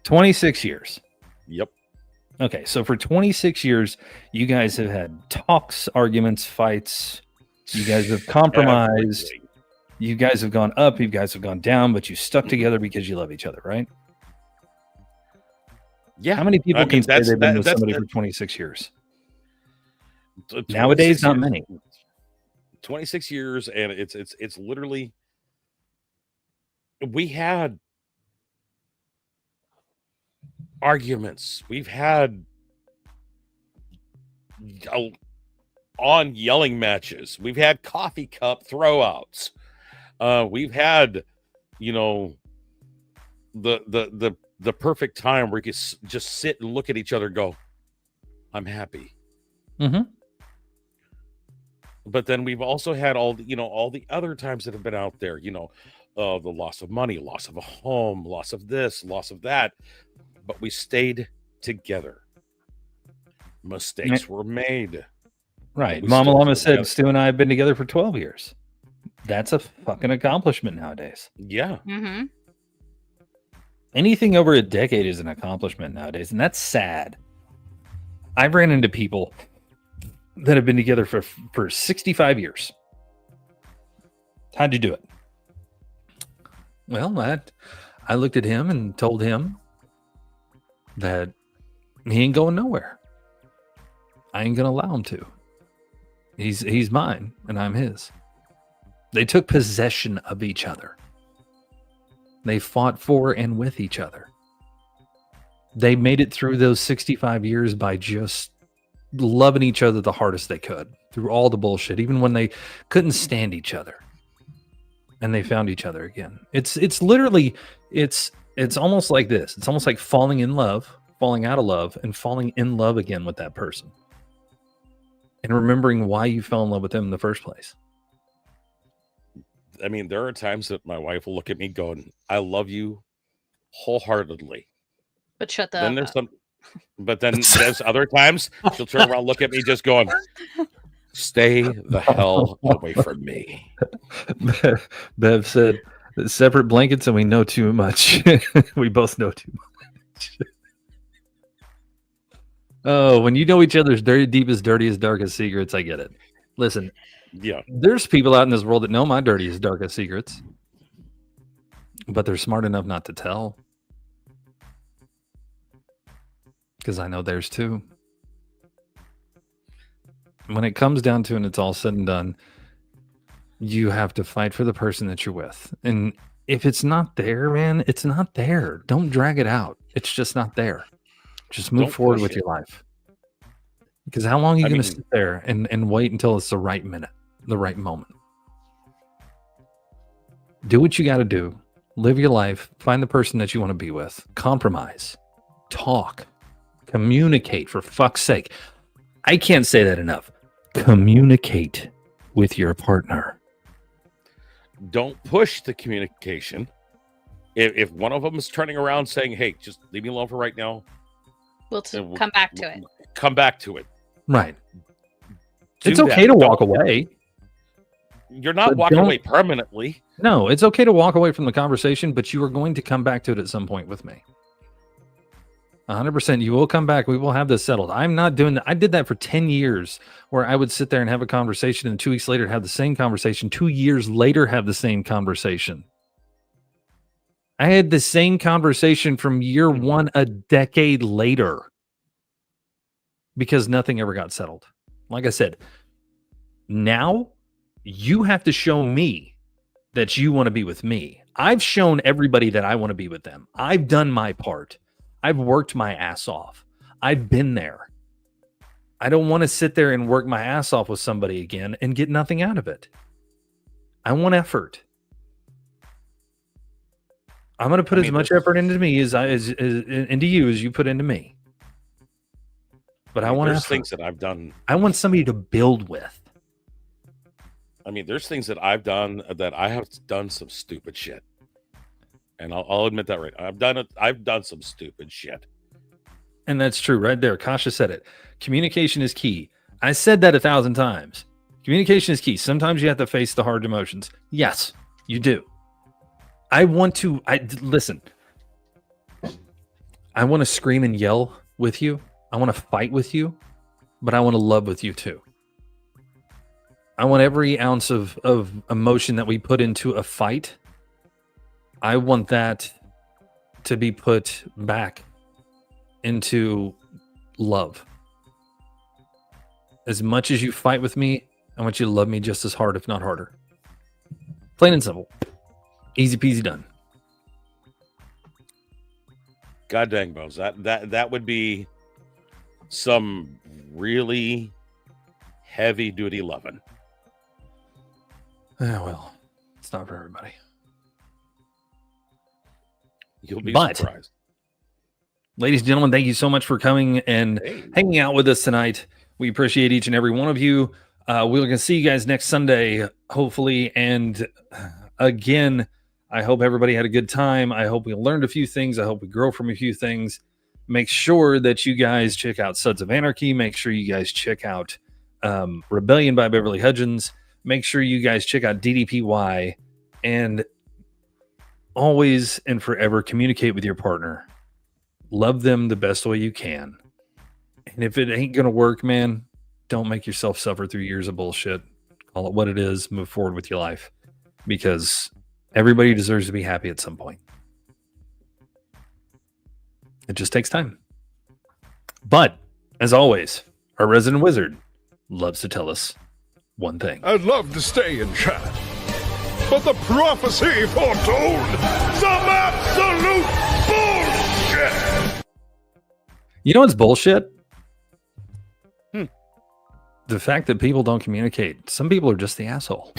26 years. Yep. Okay, so for 26 years, you guys have had talks, arguments, fights. You guys have compromised. Everything. You guys have gone up. You guys have gone down, but you stuck together because you love each other, right? Yeah. How many people I mean, can say that's- they've been that- with that's- somebody that- for 26 years? 26 Nowadays, not years. many. 26 years, and it's literally, we had arguments, we've had on yelling matches, we've had coffee cup throwouts, we've had, you know, the perfect time where you can just sit and look at each other and go, I'm happy. Mm-hmm. But then we've also had all the other times that have been out there, the loss of money, loss of a home, loss of this, loss of that. But we stayed together. Mistakes were made. Right. We Mama still Llama together. said Stu and I have been together for 12 years. That's a fucking accomplishment nowadays. Yeah. Mm-hmm. Anything over a decade is an accomplishment nowadays, and that's sad. I've ran into people that have been together for 65 years. How'd you do it? Well, I looked at him and told him that he ain't going nowhere. I ain't gonna allow him to. He's mine and I'm his. They took possession of each other. They fought for and with each other. They made it through those 65 years by just loving each other the hardest they could through all the bullshit, even when they couldn't stand each other. And they found each other again. It's literally it's almost like this. It's almost like falling in love, falling out of love, and falling in love again with that person. And remembering why you fell in love with them in the first place. I mean, there are times that my wife will look at me going, I love you wholeheartedly. But shut the Then there's but then there's other times she'll turn around, look at me, just going, stay the hell away from me. Bev said, separate blankets and we know too much. We both know too much. Oh, when you know each other's dirty, deepest, dirtiest, darkest secrets, I get it. Listen, yeah, there's people out in this world that know my dirtiest, darkest secrets, but they're smart enough not to tell. Because I know theirs too. When it comes down to it and it's all said and done, you have to fight for the person that you're with. And if it's not there, man, it's not there. Don't drag it out. It's just not there. Just move Don't forward push with it. your life. Because how long are you I going mean- to sit there and wait until it's the right minute, the right moment? Do what you got to do. Live your life. Find the person that you want to be with. Compromise. Talk. Communicate, for fuck's sake. I can't say that enough. Communicate with your partner. Don't push the communication. If one of them is turning around saying, hey, just leave me alone for right now, We'll then we'll come back to it. come back to it. Right. Do It's okay that. to walk Don't- away. You're not But walking don't- away permanently. No, it's okay to walk away from the conversation, but you are going to come back to it at some point with me. 100%. You will come back. We will have this settled. I'm not doing that. I did that for 10 years where I would sit there and have a conversation and 2 weeks later have the same conversation. 2 years later have the same conversation. I had the same conversation from year one a decade later because nothing ever got settled. Like I said, now you have to show me that you want to be with me. I've shown everybody that I want to be with them. I've done my part. I've worked my ass off. I've been there. I don't want to sit there and work my ass off with somebody again and get nothing out of it. I want effort. I'm going to put as much effort into me as into you as you put into me. But I want there's effort. things that I've done. I want somebody to build with. I mean, there's things that I've done that I have done some stupid shit, and I'll admit that right. I've done some stupid shit. And that's true right there. Kasha said it. Communication is key. I said that 1,000 times. Communication is key. Sometimes you have to face the hard emotions. Yes, you do. Listen. I want to scream and yell with you. I want to fight with you, but I want to love with you too. I want every ounce of emotion that we put into a fight. I want that to be put back into love. As much as you fight with me, I want you to love me just as hard, if not harder. Plain and simple. Easy peasy done. God dang, Bones. That would be some really heavy duty loving. Yeah, well, it's not for everybody. You'll be But, surprised. ladies and gentlemen, thank you so much for coming and hanging out with us tonight. We appreciate each and every one of you. We're going to see you guys next Sunday, hopefully. And again, I hope everybody had a good time. I hope we learned a few things. I hope we grow from a few things. Make sure that you guys check out Sons of Anarchy. Make sure you guys check out Rebellion by Beverly Hudgens. Make sure you guys check out DDPY. And always and forever communicate with your partner. Love them the best way you can. And if it ain't going to work, man, don't make yourself suffer through years of bullshit. Call it what it is. Move forward with your life. Because everybody deserves to be happy at some point. It just takes time. But, as always, our resident wizard loves to tell us one thing. I'd love to stay and chat, but the prophecy foretold some absolute bullshit. You know what's bullshit? The fact that people don't communicate. Some people are just the asshole.